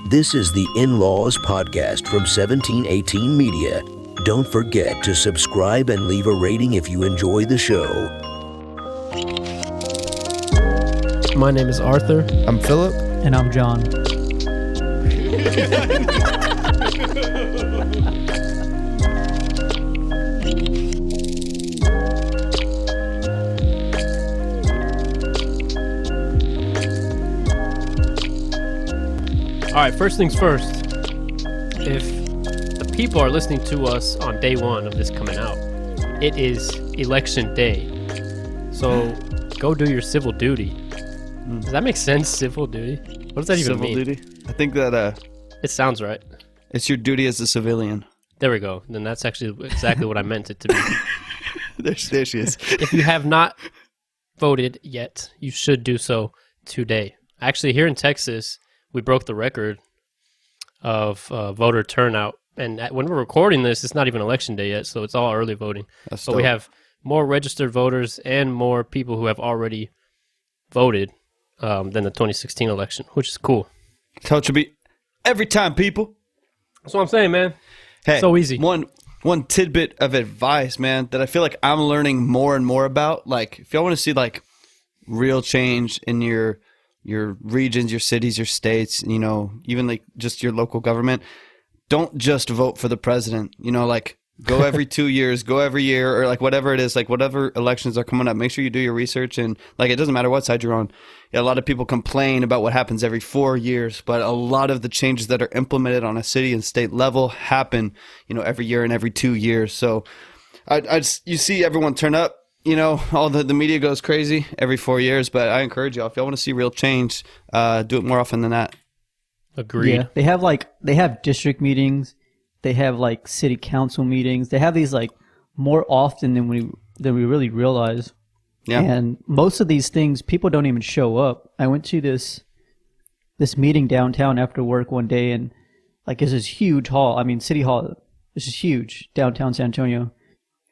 This is the In-Laws podcast from 1718 Media. Don't forget to subscribe and leave a rating if you enjoy the show. My name is Arthur. I'm Philip. And I'm John. All right, first things first. If the people are listening to us on day one of this coming out, it is election day. So go do your civil duty. Does that make sense, civil duty? What does that even mean? Civil duty? I think that It sounds right. it's your duty as a civilian. There we go. Then that's actually exactly what I meant it to be. There she is. If you have not voted yet, you should do so today. Actually, here in Texas, we broke the record of voter turnout. And when we're recording this, it's not even election day yet, so it's all early voting. So we have more registered voters and more people who have already voted than the 2016 election, which is cool. That's how it should be every time, people. That's what I'm saying, man. Hey, so easy. One tidbit of advice, man, that I feel like I'm learning more and more about. Like, if y'all want to see like real change in your regions, your cities, your states, you know, even like just your local government, don't just vote for the president. You know, like go every 2 years, go every year, or like whatever it is, like whatever elections are coming up, make sure you do your research. And like, it doesn't matter what side you're on. Yeah, a lot of people complain about what happens every 4 years, but a lot of the changes that are implemented on a city and state level happen, you know, every year and every 2 years. So you see everyone turn up, you know, all the media goes crazy every 4 years, but I encourage y'all, if y'all want to see real change, do it more often than that. Agreed. Yeah, they have district meetings, they have like city council meetings. They have these like more often than we really realize. Yeah. And most of these things, people don't even show up. I went to this meeting downtown after work one day, and like it's this huge hall. I mean, City Hall. This is huge downtown San Antonio,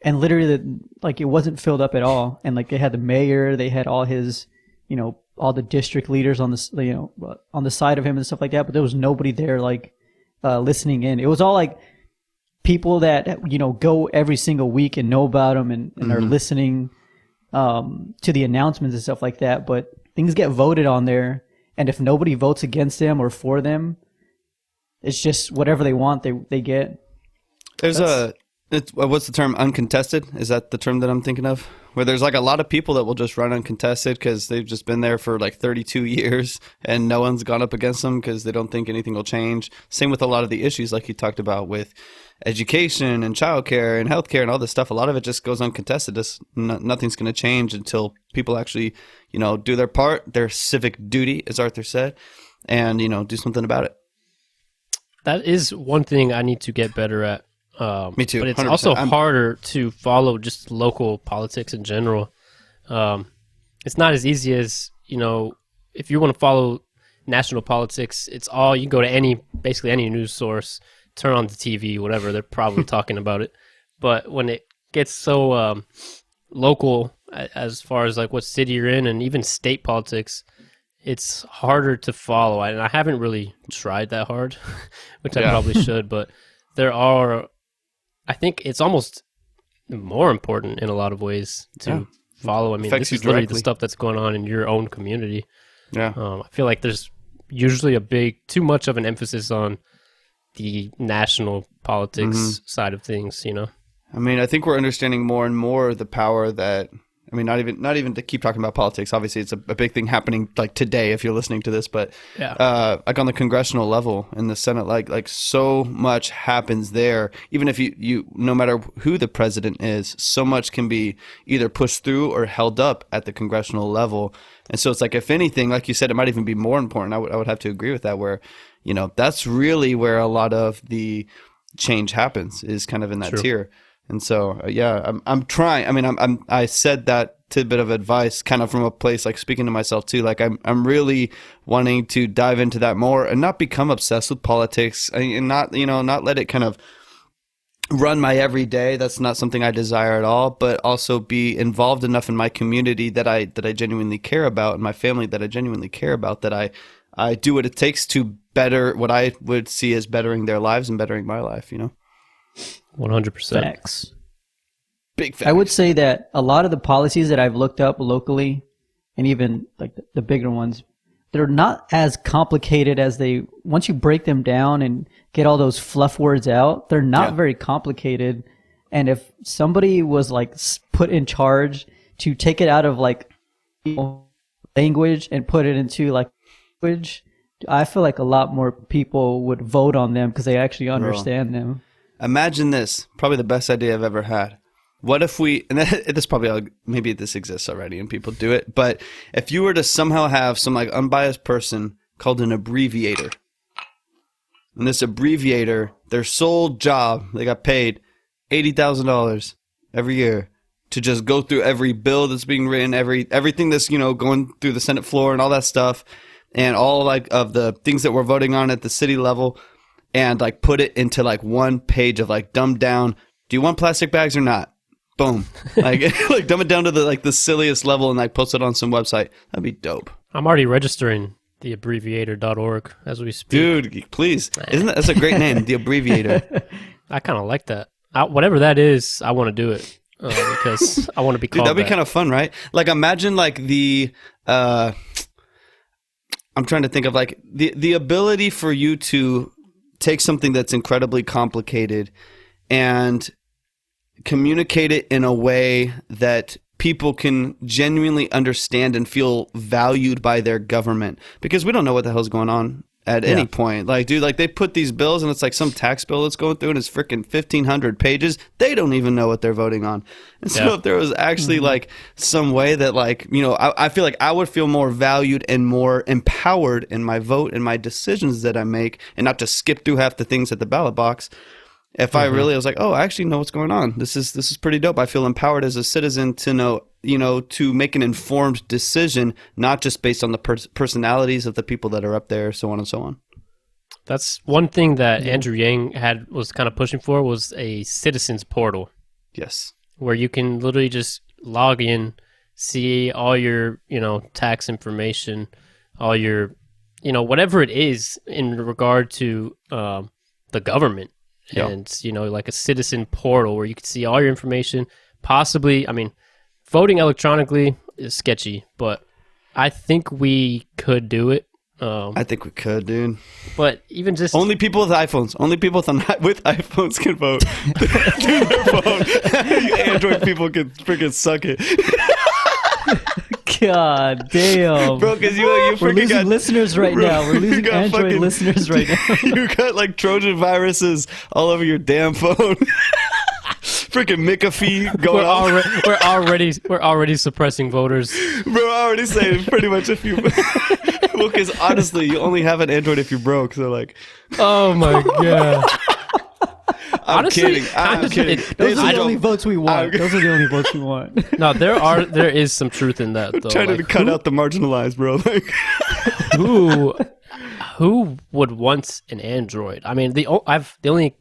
and literally, like it wasn't filled up at all. And like they had the mayor, they had all his, you know, all the district leaders on the, you know, on the side of him and stuff like that. But there was nobody there, like listening in. It was all like people that, you know, go every single week and know about him and are listening to the announcements and stuff like that. But things get voted on there, and if nobody votes against them or for them, it's just whatever they want, they get. There's what's the term? Uncontested? Is that the term that I'm thinking of? Where there's like a lot of people that will just run uncontested because they've just been there for like 32 years and no one's gone up against them because they don't think anything will change. Same with a lot of the issues like you talked about with education and childcare and healthcare and all this stuff. A lot of it just goes uncontested. Nothing's going to change until people actually, you know, do their part, their civic duty, as Arthur said, and, you know, do something about it. That is one thing I need to get better at. Me too. But it's 100%. also harder to follow just local politics in general. It's not as easy as, you know, if you want to follow national politics, it's all, you go to basically any news source, turn on the TV, whatever, they're probably talking about it. But when it gets so local, as far as like what city you're in and even state politics, it's harder to follow. And I haven't really tried that hard, which I probably should, but there are, I think it's almost more important in a lot of ways to follow. I mean, this is literally the stuff that's going on in your own community. Yeah. I feel like there's usually too much of an emphasis on the national politics side of things, you know? I mean, I think we're understanding more and more the power that, I mean, not even to keep talking about politics. Obviously, it's a big thing happening like today if you're listening to this, but like on the congressional level in the Senate, like so much happens there. Even if you no matter who the president is, so much can be either pushed through or held up at the congressional level. And so it's like, if anything, like you said, it might even be more important. I would have to agree with that, where, you know, that's really where a lot of the change happens, is kind of in that tier. And so, I'm trying. I mean, I said that tidbit of advice kind of from a place like speaking to myself too. Like I'm really wanting to dive into that more and not become obsessed with politics and not let it kind of run my everyday. That's not something I desire at all, but also be involved enough in my community that I genuinely care about, and my family that I genuinely care about, that I do what it takes to better what I would see as bettering their lives and bettering my life, 100%. Facts. Big facts. I would say that a lot of the policies that I've looked up locally, and even like the bigger ones, they're not as complicated as they, once you break them down and get all those fluff words out, they're not very complicated. And if somebody was like put in charge to take it out of like language and put it into like language, I feel like a lot more people would vote on them because they actually understand them. Imagine this, probably the best idea I've ever had. What if we, and this probably, maybe this exists already and people do it, but if you were to somehow have some like unbiased person called an abbreviator, and this abbreviator, their sole job, they got paid $80,000 every year to just go through every bill that's being written, everything that's, going through the Senate floor and all that stuff, and all like of the things that we're voting on at the city level, and like put it into like one page of like dumbed down, do you want plastic bags or not? Boom. Like dumb it down to the silliest level and like post it on some website. That'd be dope. I'm already registering the abbreviator.org as we speak. Dude, please. That's a great name, the abbreviator. I kind of like that. Whatever that is, I want to do it because I want to be called. Dude, that'd be kind of fun, right? Like imagine like the I'm trying to think of like the ability for you to take something that's incredibly complicated and communicate it in a way that people can genuinely understand and feel valued by their government, because we don't know what the hell's going on at any point. Like, dude, like they put these bills and it's like some tax bill that's going through and it's freaking 1,500 pages. They don't even know what they're voting on. And so if there was actually like some way that like, I feel like I would feel more valued and more empowered in my vote and my decisions that I make, and not just skip through half the things at the ballot box. If I really was like, oh, I actually know what's going on. This is pretty dope. I feel empowered as a citizen to know, to make an informed decision, not just based on the personalities of the people that are up there, so on and so on. That's one thing that Andrew Yang was kind of pushing for, was a citizens portal. Yes. Where you can literally just log in, see all your, tax information, all your, whatever it is in regard to the government. And, like a citizen portal where you can see all your information. Possibly, voting electronically is sketchy, but I think we could do it. I think we could, dude. But even just... Only people with iPhones. Only people with iPhones can vote. You Android people can freaking suck it. God damn. Bro, because you We're freaking losing got listeners right now. We're losing Android listeners right now. You got like Trojan viruses all over your damn phone. Freaking McAfee going on. We're already suppressing voters. Bro, I already saying pretty much if you... Well, because honestly, you only have an Android if you're broke, so like... Oh my God. I'm kidding. Those are the only votes we want. Those are the only votes we want. No, there is some truth in that, though. Trying to cut out the marginalized, bro. Like, who would want an Android? The only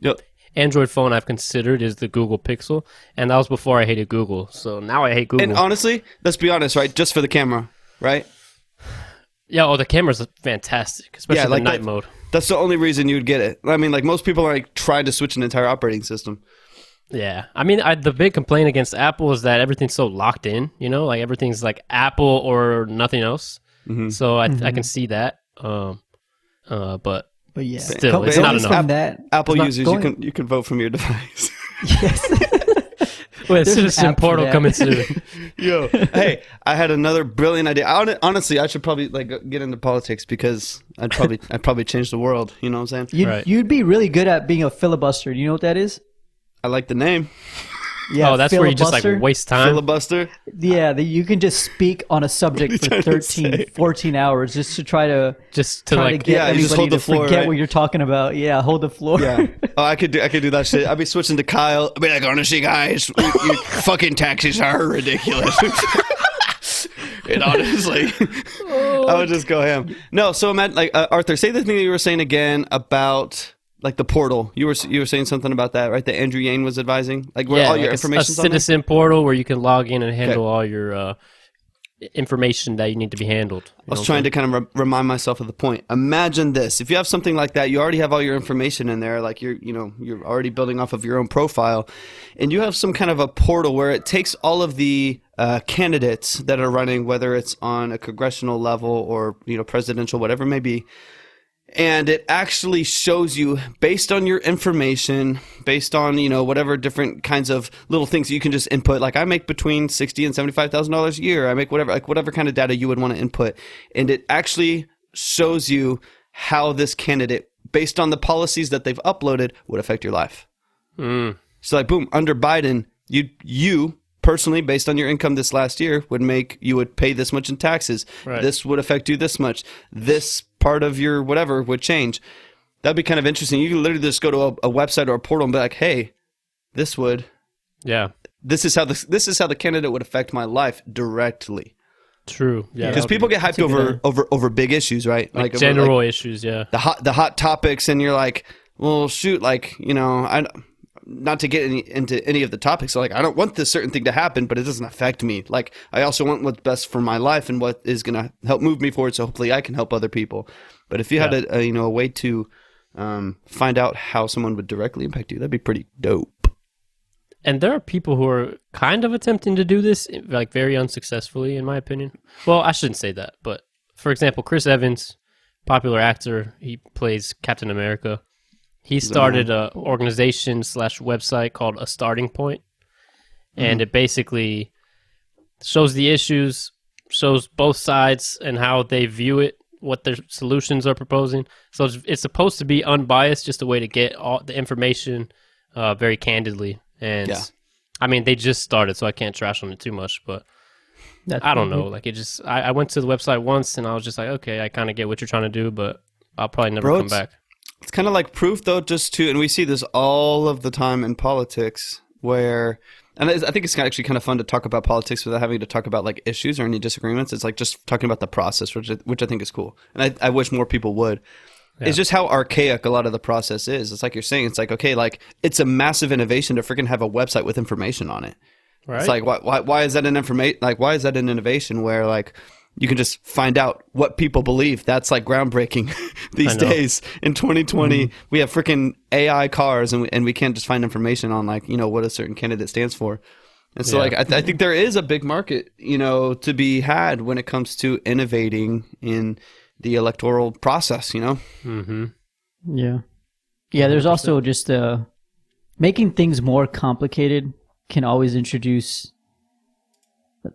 Android phone I've considered is the Google Pixel, and that was before I hated Google. So now I hate Google. And honestly, let's be honest, right? Just for the camera, right? Yeah, the camera's fantastic, especially the night mode. That's the only reason you'd get it. Like most people are like trying to switch an entire operating system. Yeah. The big complaint against Apple is that everything's so locked in, like everything's like Apple or nothing else. Mm-hmm. So I can see that. But yeah, still, it's not enough. Apple users, you can vote from your device. Yes. Well, citizen portal coming soon. Yo, hey, I had another brilliant idea. Honestly, I should probably like get into politics because I'd probably change the world. You know what I'm saying? You'd be really good at being a filibuster. Do you know what that is? I like the name. Yeah, that's where you just like waste time. Filibuster? Yeah, you can just speak on a subject for 13, 14 hours just to try to get everybody to forget what you're talking about. Yeah, hold the floor. Yeah. Oh, I could do that shit. I'd be switching to Kyle. I'd be like, honestly, guys, your fucking taxes are ridiculous. And honestly, I would just go ham. No, so Matt, like Arthur, say the thing that you were saying again about like the portal. You were saying something about that, right? That Andrew Yang was advising, like where all your information. A citizen portal where you can log in and handle all your information that you need to be handled. I was trying to kind of remind myself of the point. Imagine this. If you have something like that, you already have all your information in there, like you're already building off of your own profile, and you have some kind of a portal where it takes all of the candidates that are running, whether it's on a congressional level or, presidential, whatever it may be, and it actually shows you based on your information, based on, whatever different kinds of little things that you can just input. Like I make between $60,000 and $75,000 a year. I make whatever kind of data you would want to input. And it actually shows you how this candidate, based on the policies that they've uploaded, would affect your life. So like, boom, under Biden, you personally, based on your income this last year, you would pay this much in taxes. Right. This would affect you this much. This part of your whatever would change. That'd be kind of interesting. You can literally just go to a website or a portal and be like, hey, this is how the candidate would affect my life directly. True. Yeah. Because people get hyped over big issues, right? Like general issues, yeah. The hot topics, and you're like, well, shoot, like, not to get into any of the topics. So like, I don't want this certain thing to happen, but it doesn't affect me. Like, I also want what's best for my life and what is going to help move me forward. So hopefully I can help other people. But if you had a way to find out how someone would directly impact you, that'd be pretty dope. And there are people who are kind of attempting to do this, like very unsuccessfully, in my opinion. Well, I shouldn't say that, but for example, Chris Evans, popular actor, he plays Captain America. He started an organization / website called A Starting Point, and it basically shows the issues, shows both sides and how they view it, what their solutions are proposing. So it's supposed to be unbiased, just a way to get all the information very candidly. And I mean, they just started, so I can't trash on it too much, but I don't know. Like, I went to the website once and I was just like, okay, I kind of get what you're trying to do, but I'll probably never come back. It's kind of like proof, though, and we see this all of the time in politics, and I think it's actually kind of fun to talk about politics without having to talk about like issues or any disagreements. It's like just talking about the process, which I think is cool, and I wish more people would. Yeah. It's just how archaic a lot of the process is. It's like you're saying, it's like, okay, like it's a massive innovation to freaking have a website with information on it. Right. It's like why is that why is that an innovation where like you can just find out what people believe? That's like groundbreaking these days. In 2020, we have freaking AI cars, and we can't just find information on like, what a certain candidate stands for. And so like, I think there is a big market, to be had when it comes to innovating in the electoral process, Mm-hmm. Yeah. Yeah. There's 100%. Also just making things more complicated can always introduce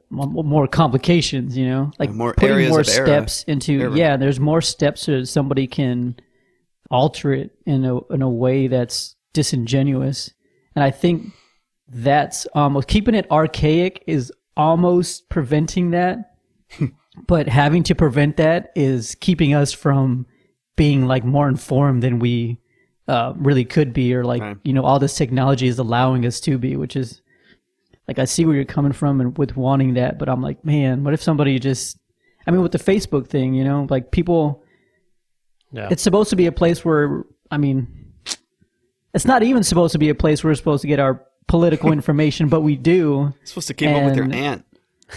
more complications, like more putting areas more of steps into there's more steps so somebody can alter it in a way that's disingenuous. And I think that's almost keeping it archaic is almost preventing that. But having to prevent that is keeping us from being like more informed than we really could be, or like all this technology is allowing us to be, which is like, I see where you're coming from and with wanting that, but I'm like, man, what if somebody with the Facebook thing, like people, it's supposed to be a place where, it's not even supposed to be a place where we're supposed to get our political information, but we do. You're supposed to keep up with your aunt.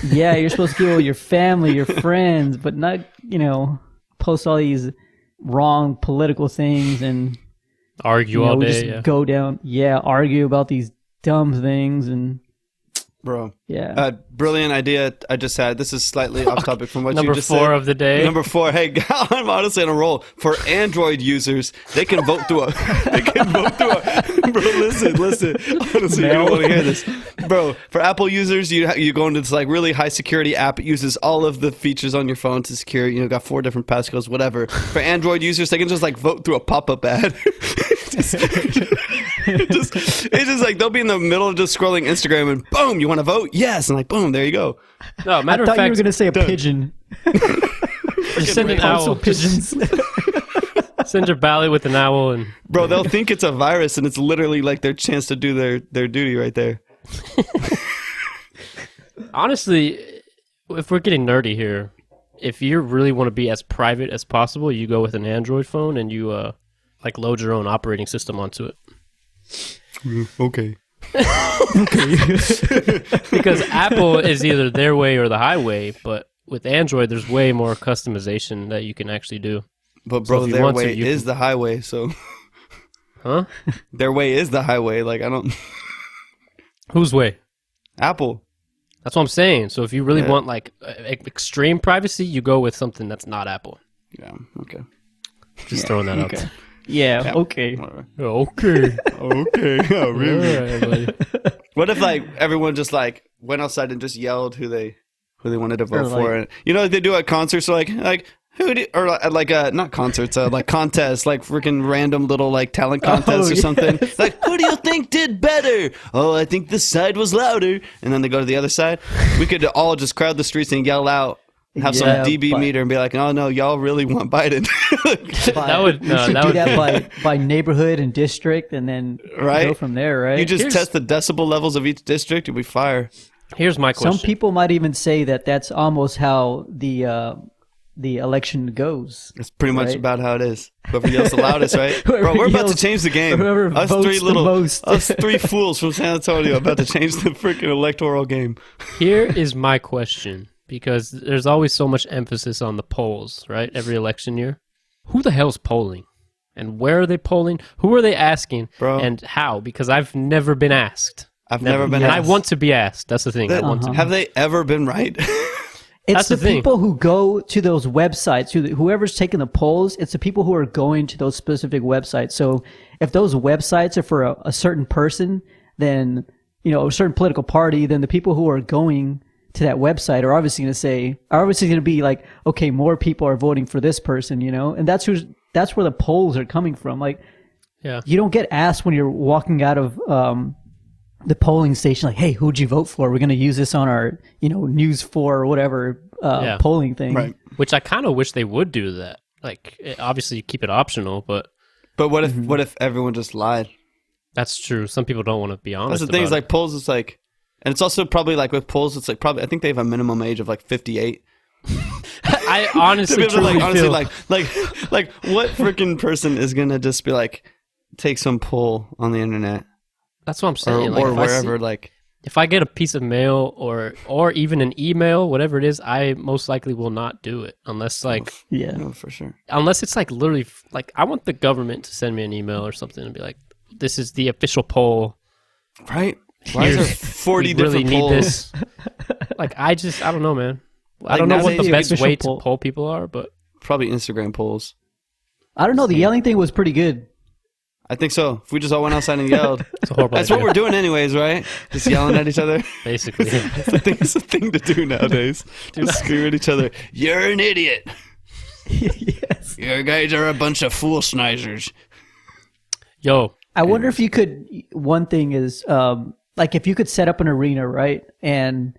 Yeah, you're supposed to keep up with your family, your friends, but not, post all these wrong political things and argue all day. Go down, argue about these dumb things and. Bro. Yeah. Brilliant idea I just had. This is slightly off topic from what you just said. Number 4 of the day. Number 4. Hey, I'm honestly on a roll. For Android users, they can vote through bro, listen. Honestly, you don't want to hear this. Bro, for Apple users, you go into this like really high security app. It uses all of the features on your phone to secure, got 4 different passcodes, whatever. For Android users, they can just like vote through a pop-up ad. It's just like they'll be in the middle of just scrolling Instagram and boom, you want to vote? Yes, and like boom, there you go. No, matter of fact, you were going to say a pigeon. Just send an owl. Pigeons. Send your ballot with an owl, and bro, they'll think it's a virus, and it's literally like their chance to do their duty right there. Honestly, if we're getting nerdy here, if you really want to be as private as possible, you go with an Android phone and you like load your own operating system onto it. Okay. Because Apple is either their way or the highway, but with Android, there's way more customization that you can actually do. But bro, So if you their want to, way you is can- the highway, so Huh? their way is the highway. Like I don't Whose way? Apple. That's what I'm saying. So if you really Yeah. want like extreme privacy, you go with something that's not Apple. Yeah. Okay. Just throwing that out Okay. there. Yeah. Okay. Whatever. Okay. Okay. Oh, really? All right, buddy. What if like everyone just like went outside and just yelled who they wanted to vote Or, for? like- And you know, like they do at concerts, like who do, or like not concerts, like contests, like freaking random little like talent contests or yeah. something. Like, who do you think did better? Oh, I think this side was louder. And then they go to the other side. We could all just crowd the streets and yell out. Have some Yeah, DB but- meter and be like, oh no, y'all really want Biden. That would We no, should that do would that by neighborhood and district, and then Right? go from there. Right. You just Here's- test the decibel levels of each district and we fire. Here's my question. Some people might even say that that's almost how the election goes. That's pretty much Right. about how it is. Whoever yells the loudest, right? Whoever Bro, we're about to yells- change the game. whoever Us votes three the little, most. us three fools from San Antonio about to change the freaking electoral game. Here is my question, because there's always so much emphasis on the polls, right? Every election year. Who the hell's polling? And where are they polling? Who are they asking? Bro. And how? Because I've never been asked. I've never been And asked. I want to be asked. That's the thing. I want to. Have they ever been right? It's That's the the thing. people who go to those websites, whoever's taking the polls, it's the people who are going to those specific websites. So if those websites are for a certain person, then, you know, a certain political party, then the people who are going to that website are obviously going to be like, okay, more people are voting for this person, you know, and that's where the polls are coming from. Like, Yeah. you don't get asked when you're walking out of, the polling station, like, hey, who'd you vote for? We're going to use this on our, you know, News 4 or whatever Yeah. polling thing. Right. Which I kind of wish they would do that. Like, obviously, you keep it optional, but But what if everyone just lied? that's true. Some people don't want to be honest. That's the thing. Is about like polls. It's like, and it's also probably like with polls. It's like probably I think they have a minimum age of like 58. it. I honestly, To be able to, truly honestly, feel like what freaking person is gonna just be like take some poll on the internet that's what I'm or, saying. Like, or if I see- wherever? Like, if I get a piece of mail or even an email, whatever it is, I most likely will not do it unless like Yeah. no, for sure. unless it's like literally like I want the government to send me an email or something and be like, this is the official poll. Right? Why is there Here's- 40 we different really need polls? this. Like I don't know, man. I Like, don't know now what they the do best official way poll. to poll people are, but Probably Instagram polls. I don't know. The yelling thing was pretty good. I think so. If we just all went outside and yelled, it's a horrible that's what idea, we're doing anyways, right? Just yelling at each other. basically. It's a thing to do nowadays. Just scream at each other. You're an idiot. Yes. You guys are a bunch of fool schneizers. Yo, I wonder if you could. One thing is, like, if you could set up an arena, right? And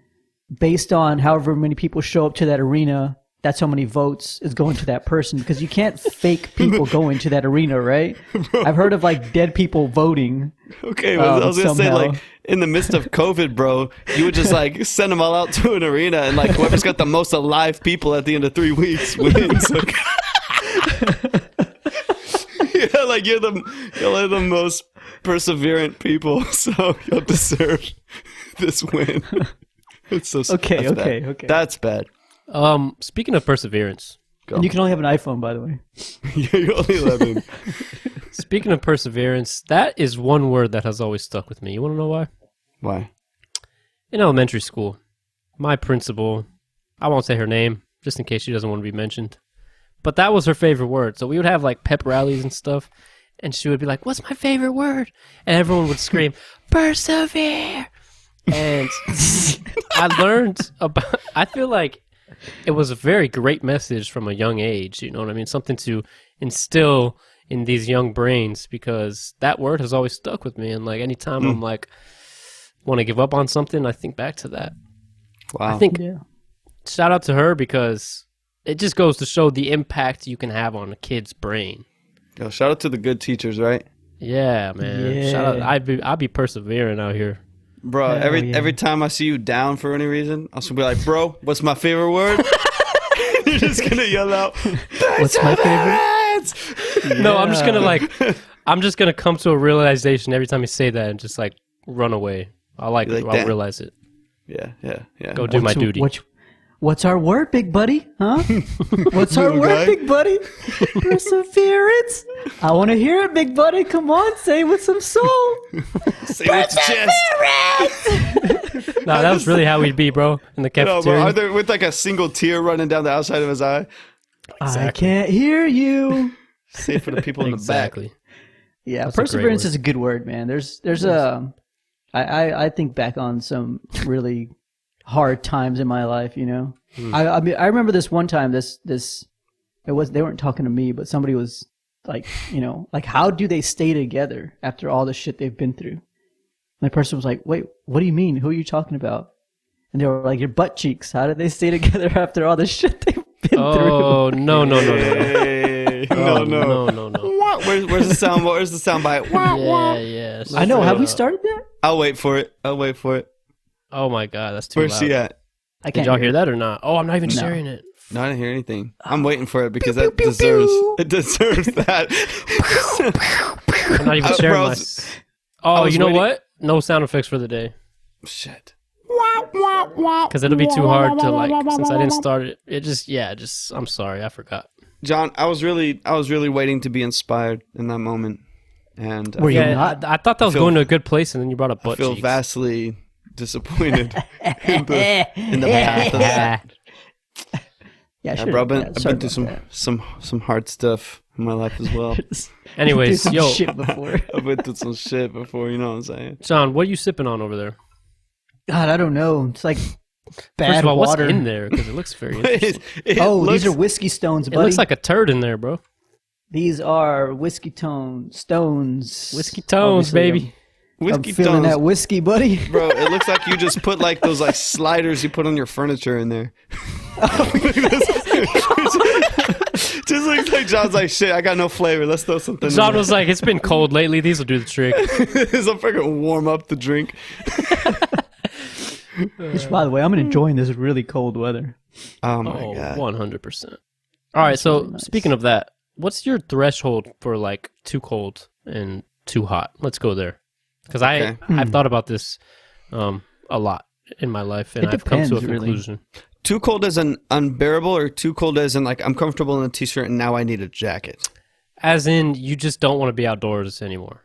based on however many people show up to that arena, that's how many votes is going to that person. Because you can't fake people going to that arena, right? I've heard of like dead people voting. Okay, well, I was gonna say, somehow. like, in the midst of COVID, bro, you would just like send them all out to an arena, and like whoever's got the most alive people at the end of 3 weeks wins. Okay? Yeah, like you're the most perseverant people, so you'll deserve this win. It's so Okay, that's okay, bad. okay. That's bad. speaking of perseverance, Go. And you can only have an iPhone, by the way. Yeah, you're only 11. speaking of perseverance, that is one word that has always stuck with me. You want to know why? Why? In elementary school, my principal, I won't say her name, just in case she doesn't want to be mentioned, but that was her favorite word. So we would have like pep rallies and stuff, and she would be like, "What's my favorite word?" And everyone would scream, "Persevere!" And I learned about, I feel like it was a very great message from a young age, you know what I mean? Something to instill in these young brains, because that word has always stuck with me. And like anytime I'm like, want to give up on something, I think back to that. Wow. I think Yeah. shout out to her, because it just goes to show the impact you can have on a kid's brain. Yo, shout out to the good teachers, right? Yeah, man. Yeah. Shout out. I'd be persevering out here. Bro, Hell every yeah. time I see you down for any reason, I'll just be like, bro, what's my favorite word? You're just gonna yell out, What's my favorite? No, I'm just gonna Yeah. like, I'm just gonna come to a realization every time you say that, and just like run away. I'll realize it. Yeah. Go do my duty. What's our word, big buddy? Huh? What's our word, guy? big buddy? Perseverance. I want to hear it, big buddy. Come on, say it with some soul. Say it with your chest. No, that was really how we'd be, bro, in the cafeteria. Are there with like a single tear running down the outside of his eye? I can't hear you. Say it for the people in the back. Exactly. Yeah, That's a great perseverance word. is a good word, man. I think back on some really hard times in my life, you know. I mean, I remember this one time. They weren't talking to me, but somebody was like, you know, like, how do they stay together after all the shit they've been through? And the person was like, wait, what do you mean? Who are you talking about? And they were like, your butt cheeks. How did they stay together after all the shit they've been through? Oh no. Hey, no. Where's the sound? Where's the sound bite? Yeah. I know. Have we started that? I'll wait for it. Oh my god, that's too Where's loud. she at? I Did can't y'all hear that or not? Oh, I'm not even No. sharing it. No, I didn't hear anything. I'm waiting for it because that deserves that. I'm not even sharing bro, my. Oh, was you know waiting- what? No sound effects for the day Shit. because it'll be too hard to like. Since I didn't start it, I'm sorry, I forgot. John, I was really waiting to be inspired in that moment, and Were you Yeah, not? I thought that was feel- going to a good place, and then you brought up I butt feel cheeks. vastly disappointed in the path of that. Yeah, Bro, I've been through some hard stuff in my life as well. Anyways, some yo, shit before. I've been through some shit before, you know what I'm saying? John, what are you sipping on over there? God, I don't know. It's like bad First of all, water. what's in there? Because it looks very interesting. Looks- These are whiskey stones, It buddy. looks like a turd in there, bro. These are whiskey stones. Whiskey tones, Obviously, baby. I'm whiskey feeling tones. that whiskey, buddy. Bro, it looks like you just put like those like sliders you put on your furniture in there. Just looks like John's like, shit, I got no flavor. Let's throw something John in there. was like, it's been cold lately. These will do the trick. This will freaking warm up the drink. Which, by the way, I'm enjoying this really cold weather. Oh my Oh, god. 100%. All right, so really nice. speaking of that, what's your threshold for like too cold and too hot? Let's go there. Because Okay. I've thought about this a lot in my life, and It I've come to a depends, really. conclusion. Too cold as an unbearable, or too cold as in like I'm comfortable in a t-shirt and now I need a jacket? As in, you just don't want to be outdoors anymore.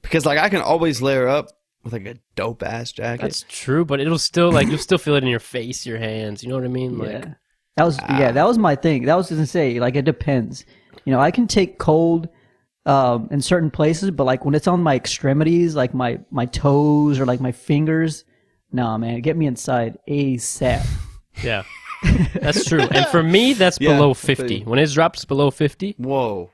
Because like I can always layer up with like a dope ass jacket. That's true, but it'll still like you'll still feel it in your face, your hands. You know what I mean? Like, Yeah. That was my thing. That was gonna say, like, it depends. You know, I can take cold in certain places, but like when it's on my extremities, like my toes or like my fingers, nah, man, get me inside ASAP. yeah, that's true. And for me, that's Yeah, below I feel 50. you. When it drops below 50, Whoa.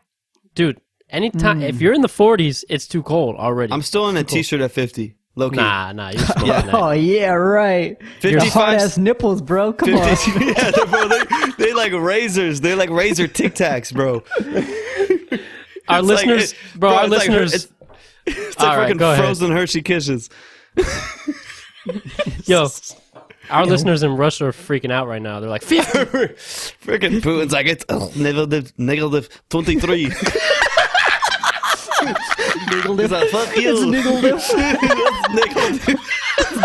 dude, anytime if you're in the 40s, it's too cold already. I'm still in a t-shirt at 50. Low key. Nah, you're smoking that. Oh yeah, right. Your 55 hard ass nipples, bro. Come on. 50, yeah, bro, they like razors. They like razor Tic Tacs, bro. Our It's listeners, like, bro, our it's like listeners. it's All like right, fucking go ahead. frozen Hershey Kisses. Yo, our listeners in Russia are freaking out right now. They're like, 50. Freaking Putin's like, it's negative 23. He's like, fuck you. It's niggle lip.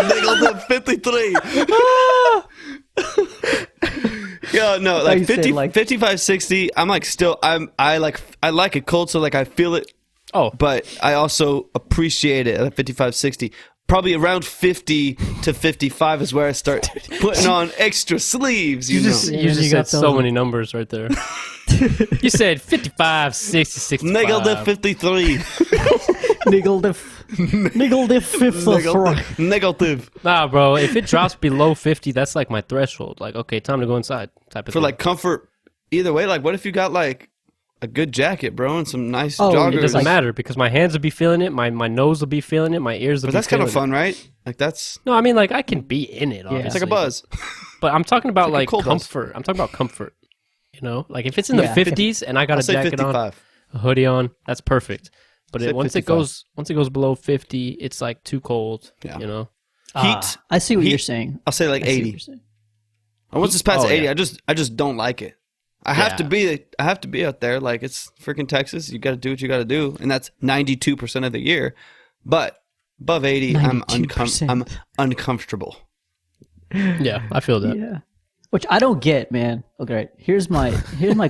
Negative 53. Yo, no, you like said, 50, like- 55, 60. I'm like still, I like it cold, so like I feel it, Oh, but I also appreciate it at 55, 60. Probably around 50 to 55 is where I start putting on extra sleeves, you know. you just you said got so those- many numbers right there. You said 55, 60, 65. Negative 53. Niggle the fifth of Negative. Nah, bro, if it drops below 50, that's like my threshold. Like, okay, time to go inside type of For thing. like comfort, either way, like what if you got like a good jacket, bro, and some nice Oh, joggers? It doesn't matter because my hands will be feeling it, my nose will be feeling it, my ears will But be that's kind feeling of fun, right? Like that's, it. No, I mean, like, I can be in it, obviously. it's like a buzz. But I'm talking about, like a like, cold buzz. comfort. I'm talking about comfort. You know? Like, if it's in Yeah. the 50s and I got I'll a say jacket 55. on, a hoodie on, that's perfect. But Say once it 55. goes below 50, it's, like, too cold, Yeah. you know? Heat, I see what Heat- you're saying. I'll say like I see what 80. you're saying. And once it's past Oh, 80, yeah. I just don't like it. I have to Yeah. be out there. Like it's freaking Texas. You got to do what you got to do, and that's 92% of the year. But Above 80, I'm 92%. uncomfortable. Yeah, I feel that. Yeah. Which I don't get, man. Okay, here's my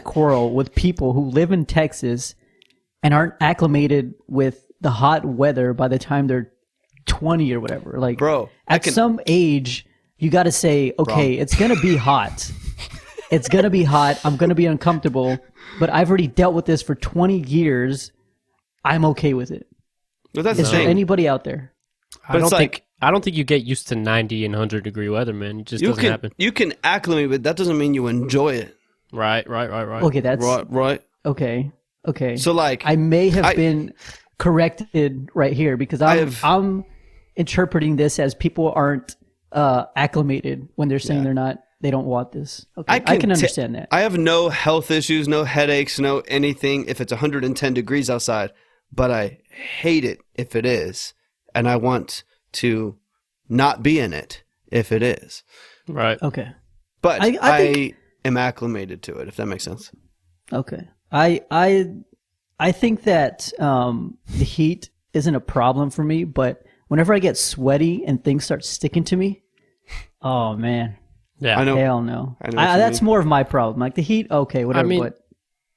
quarrel with people who live in Texas and aren't acclimated with the hot weather by the time they're 20 or whatever. Like, bro, at some age, you got to say, okay, it's gonna be hot. It's gonna be hot. I'm gonna be uncomfortable, but I've already dealt with this for 20 years. I'm okay with it. But that's Is the there thing. anybody out there? I don't think you get used to 90 and 100-degree weather, man. It just doesn't happen. You can acclimate, but that doesn't mean you enjoy it. Right. Okay, that's Right. okay. So, like, I may have been corrected right here because I'm interpreting this as people aren't acclimated when they're saying they don't want this. Okay, I can understand that. I have no health issues, no headaches, no anything if it's 110 degrees outside, but I hate it if it is, and I want to not be in it if it is. Right. Okay. But I am acclimated to it, if that makes sense. Okay. I think that the heat isn't a problem for me, but whenever I get sweaty and things start sticking to me, oh man. Yeah. I know. Hell no. I know what you that's mean. more of my problem. Like the heat, okay, whatever, I mean, but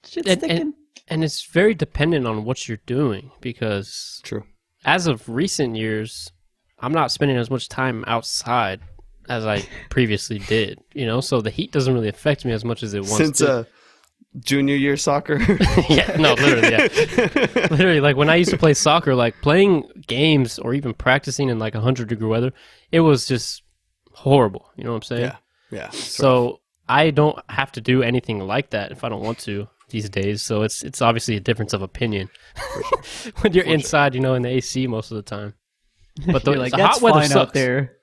shit's sticking. And it's very dependent on what you're doing because True. as of recent years, I'm not spending as much time outside as I previously did, so the heat doesn't really affect me as much as it once Since did. junior year soccer. Yeah, no, literally, yeah. Literally, like when I used to play soccer, like playing games or even practicing in like 100-degree weather, it was just horrible. You know what I'm saying? Yeah. So I don't have to do anything like that if I don't want to these days. So it's obviously a difference of opinion when you're inside, in the AC most of the time. But the, You're like, the that's hot weather fine sucks. out there.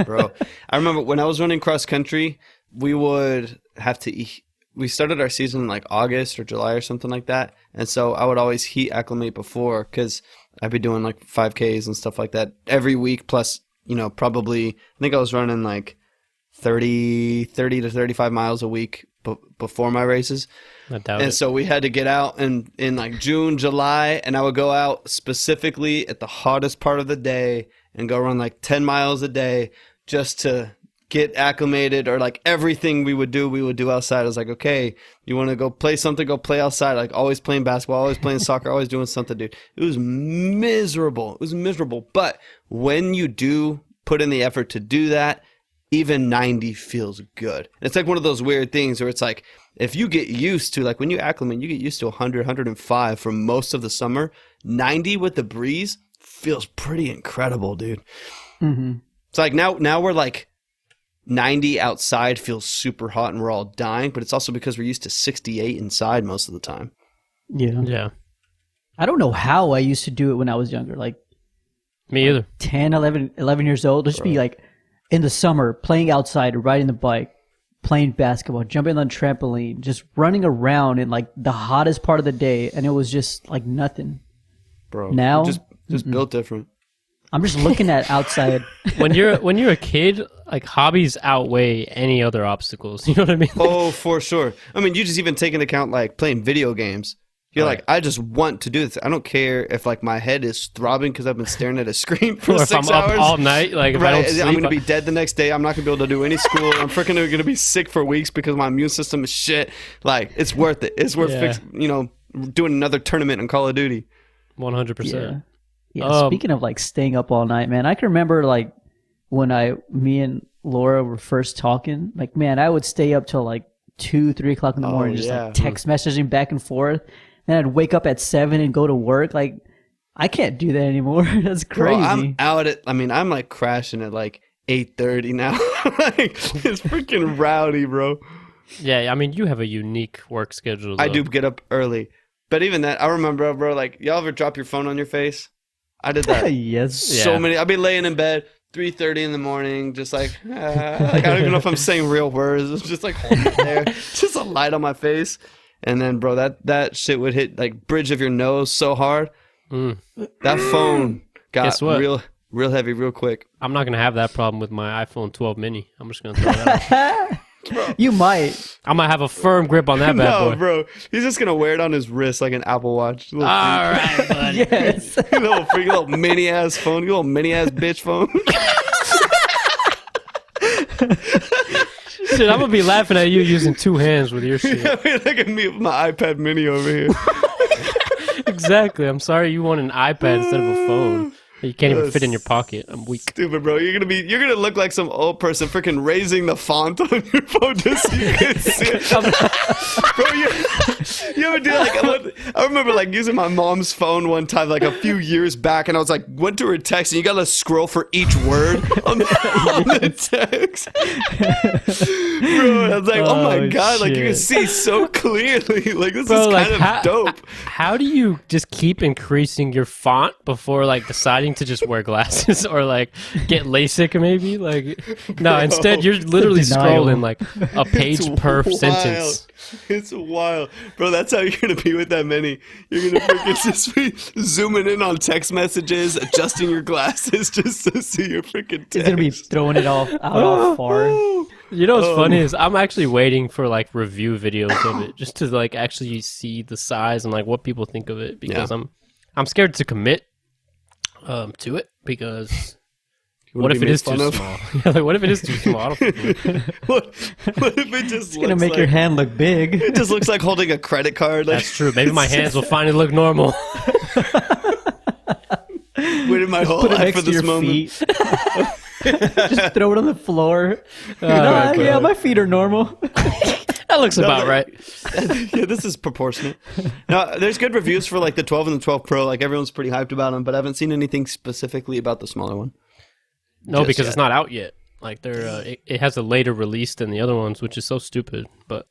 Bro, I remember when I was running cross country, we would have to eat. We started our season in like August or July or something like that. And so I would always heat acclimate before because I'd be doing like 5Ks and stuff like that every week. Plus, probably, I think I was running like 30 to 35 miles a week before my races. I doubt it. And so we had to get out in like June, July, and I would go out specifically at the hottest part of the day and go run like 10 miles a day just to get acclimated, or like everything we would do outside. I was like, okay, you want to go play something, go play outside. Like always playing basketball, always playing soccer, always doing something, dude. It was miserable. But when you do put in the effort to do that, even 90 feels good. It's like one of those weird things where it's like, if you get used to, like when you acclimate, you get used to 100, 105 for most of the summer. 90 with the breeze feels pretty incredible, dude. Mm-hmm. It's like now we're like 90 outside feels super hot and we're all dying, but it's also because we're used to 68 inside most of the time. Yeah. I don't know how I used to do it when I was younger, like Me either. 10, 11 years old. Just be like in the summer playing outside, riding the bike, playing basketball, jumping on the trampoline, just running around in like the hottest part of the day, and it was just like nothing. Bro, Now, we're just built different. I'm just looking at outside. When you're a kid, like hobbies outweigh any other obstacles. You know what I mean? Oh, for sure. I mean, you just even take into account like playing video games. You're like, I just want to do this. I don't care if like my head is throbbing because I've been staring at a screen for Or if 6 I'm hours. up all night, like if I don't sleep, I'm going to be dead the next day. I'm not going to be able to do any school. I'm freaking going to be sick for weeks because my immune system is shit. Like, it's worth it. It's worth doing another tournament in Call of Duty. 100%. Yeah. Speaking of like staying up all night, man, I can remember like when me and Laura were first talking. Like, man, I would stay up till like 2-3 o'clock in the morning, just like text messaging back and forth. Then I'd wake up at 7 and go to work. Like, I can't do that anymore. That's crazy. Bro, I'm like crashing at like 8:30 now. Like, it's freaking rowdy, bro. Yeah, I mean, you have a unique work schedule, I though. do get up early. But even that, I remember, bro, like, y'all ever drop your phone on your face? I did that. Yes. So many. I'd be laying in bed 3:30 in the morning, just like I don't even know if I'm saying real words. It's just like holding it there, just a light on my face. And then, bro, that shit would hit like bridge of your nose so hard. That phone got real heavy real quick. I'm not gonna have that problem with my iPhone 12 mini. I'm just gonna throw that out. You might. I might have a firm grip on that bad boy. No, bro. He's just gonna wear it on his wrist like an Apple Watch. All right, buddy. Yes. little freak, little mini ass phone, you little mini ass bitch phone. Shit, I'm gonna be laughing at you using two hands with your shit. I mean, look at me with my iPad mini over here. Exactly. I'm sorry you want an iPad instead of a phone. You can't even fit in your pocket. I'm weak. Stupid, bro. You're gonna look like some old person freaking raising the font on your phone just so you can see it. Bro, you ever do I remember like using my mom's phone one time like a few years back, and I was like went to her text and you gotta scroll for each word on the text. Bro, I was like, oh my god, like you can see so clearly. Like this is kind of dope. How do you just keep increasing your font before like deciding to just wear glasses or like get LASIK maybe? Like no, instead you're literally scrolling like a page per sentence. It's wild. Bro, that's how you're going to be with that many. You're going to freaking just be zooming in on text messages, adjusting your glasses just to see your freaking text. He's going to be throwing it out all far. You know what's funny is I'm actually waiting for like review videos of it just to like actually see the size and like what people think of it because I'm scared to commit to it because what if it is too small? Like, what if it is too small? I don't what if it just it's going to make your hand look big? It just looks like holding a credit card. Like, that's true. Maybe my hands will finally look normal. Waited my whole life for this moment. Just throw it on the floor. Yeah, my feet are normal. That looks about right. Yeah, this is proportionate. Now, there's good reviews for like the 12 and the 12 Pro. Like everyone's pretty hyped about them, but I haven't seen anything specifically about the smaller one. No, because it's not out yet. Like it has a later release than the other ones, which is so stupid. But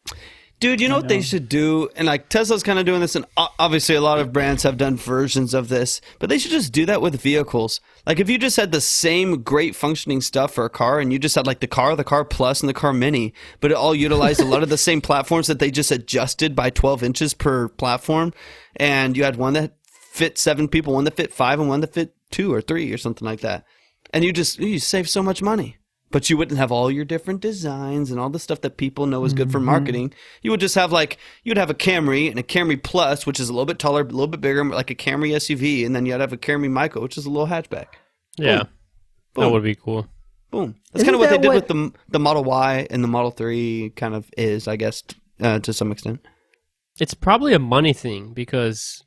dude, you know what they should do? And like Tesla's kind of doing this, and obviously a lot of brands have done versions of this, but they should just do that with vehicles. Like if you just had the same great functioning stuff for a car, and you just had like the car Plus, and the car Mini, but it all utilized a lot of the same platforms that they just adjusted by 12 inches per platform, and you had one that fit 7 people, one that fit 5, and one that fit 2 or 3 or something like that. And you save so much money. But you wouldn't have all your different designs and all the stuff that people know is good for marketing. You would just have you'd have a Camry and a Camry Plus, which is a little bit taller, a little bit bigger, like a Camry SUV. And then you'd have a Camry Micro, which is a little hatchback. Yeah. Boom. That would be cool. Boom. That's kind of what they did with the Model Y and the Model 3 kind of is, I guess, to some extent. It's probably a money thing because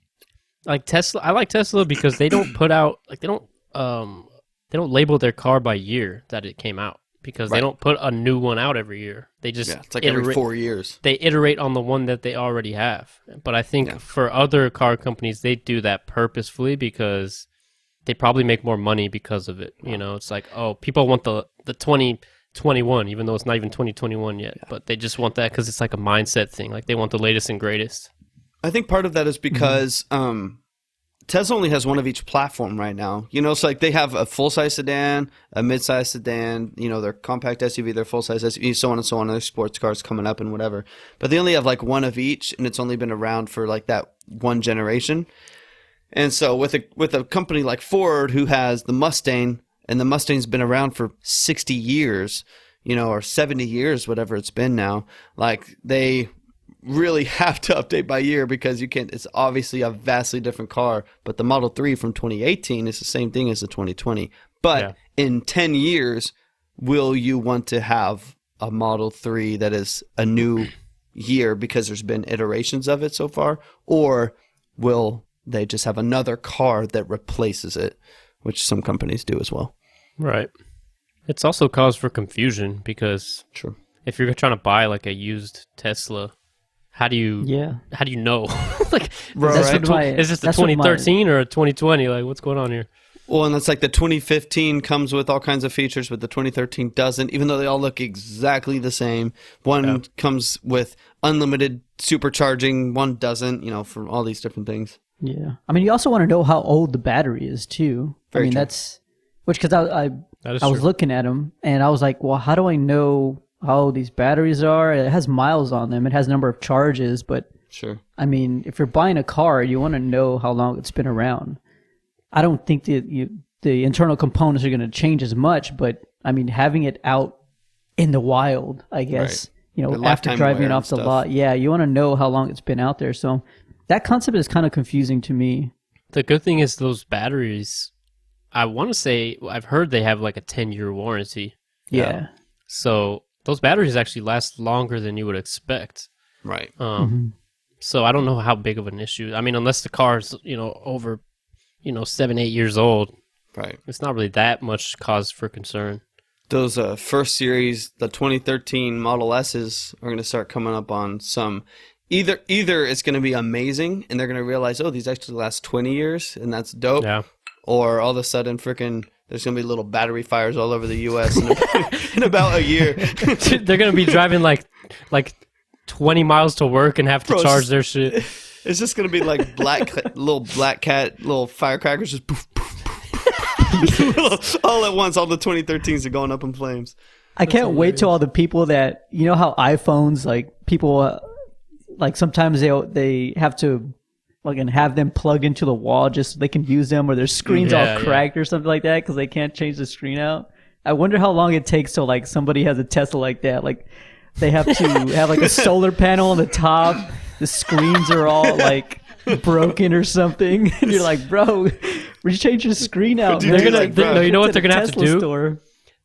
like Tesla, I like Tesla because they don't put out, like they don't label their car by year that it came out because they don't put a new one out every year. They just it's like every 4 years. They iterate on the one that they already have. But I think for other car companies, they do that purposefully because they probably make more money because of it. You know, it's like, oh, people want the 2021, even though it's not even 2021 yet. But they just want that because it's like a mindset thing. Like they want the latest and greatest. I think part of that is because Tesla only has one of each platform right now. You know, it's like they have a full-size sedan, a mid-size sedan, you know, their compact SUV, their full-size SUV, so on and so on, and their sports cars coming up and whatever. But they only have like one of each, and it's only been around for like that one generation. And so with a company like Ford who has the Mustang, and the Mustang's been around for 60 years, you know, or 70 years, whatever it's been now, like they really have to update by year because you can't. It's obviously a vastly different car, but the Model 3 from 2018 is the same thing as the 2020. But in 10 years, will you want to have a Model 3 that is a new year because there's been iterations of it so far, or will they just have another car that replaces it, which some companies do as well? Right. It's also cause for confusion because if you're trying to buy like a used Tesla, how do you know? Like, is this the 2013 or 2020? Like, what's going on here? Well, and it's like the 2015 comes with all kinds of features, but the 2013 doesn't, even though they all look exactly the same. One comes with unlimited supercharging, one doesn't, you know, for all these different things. Yeah. I mean, you also want to know how old the battery is, too. Very true. Because I was looking at them, and I was like, well, how do I know how these batteries are? It has miles on them. It has a number of charges, but I mean, if you're buying a car, you want to know how long it's been around. I don't think the internal components are going to change as much, but I mean, having it out in the wild, I guess, you know, The after lifetime driving wear it off and the stuff. lot. Yeah, you want to know how long it's been out there. So that concept is kind of confusing to me. The good thing is those batteries, I want to say, I've heard they have like a 10-year warranty. Yeah. So those batteries actually last longer than you would expect. Right. So I don't know how big of an issue. I mean, unless the car's, you know, over, you know, 7-8 years old, Right. it's not really that much cause for concern. Those first series, the 2013 Model S's are going to start coming up on some. Either it's going to be amazing and they're going to realize, oh, these actually last 20 years and that's dope. Yeah. Or all of a sudden, freaking, there's going to be little battery fires all over the U.S. in about a year. They're going to be driving like 20 miles to work and have to charge their shit. It's just going to be like little black cat, little firecrackers just poof, poof, poof, poof. All at once. All the 2013s are going up in flames. I can't wait till all the people that, you know how iPhones, like people, like sometimes they have to like and have them plugged into the wall just so they can use them, or their screen's all cracked or something like that because they can't change the screen out. I wonder how long it takes till like somebody has a Tesla like that. Like they have to have like a solar panel on the top. The screens are all like broken or something, and you're like, bro, we change your screen out. Dude, Man. they're gonna- no, you know what they're gonna have to Tesla do? Store.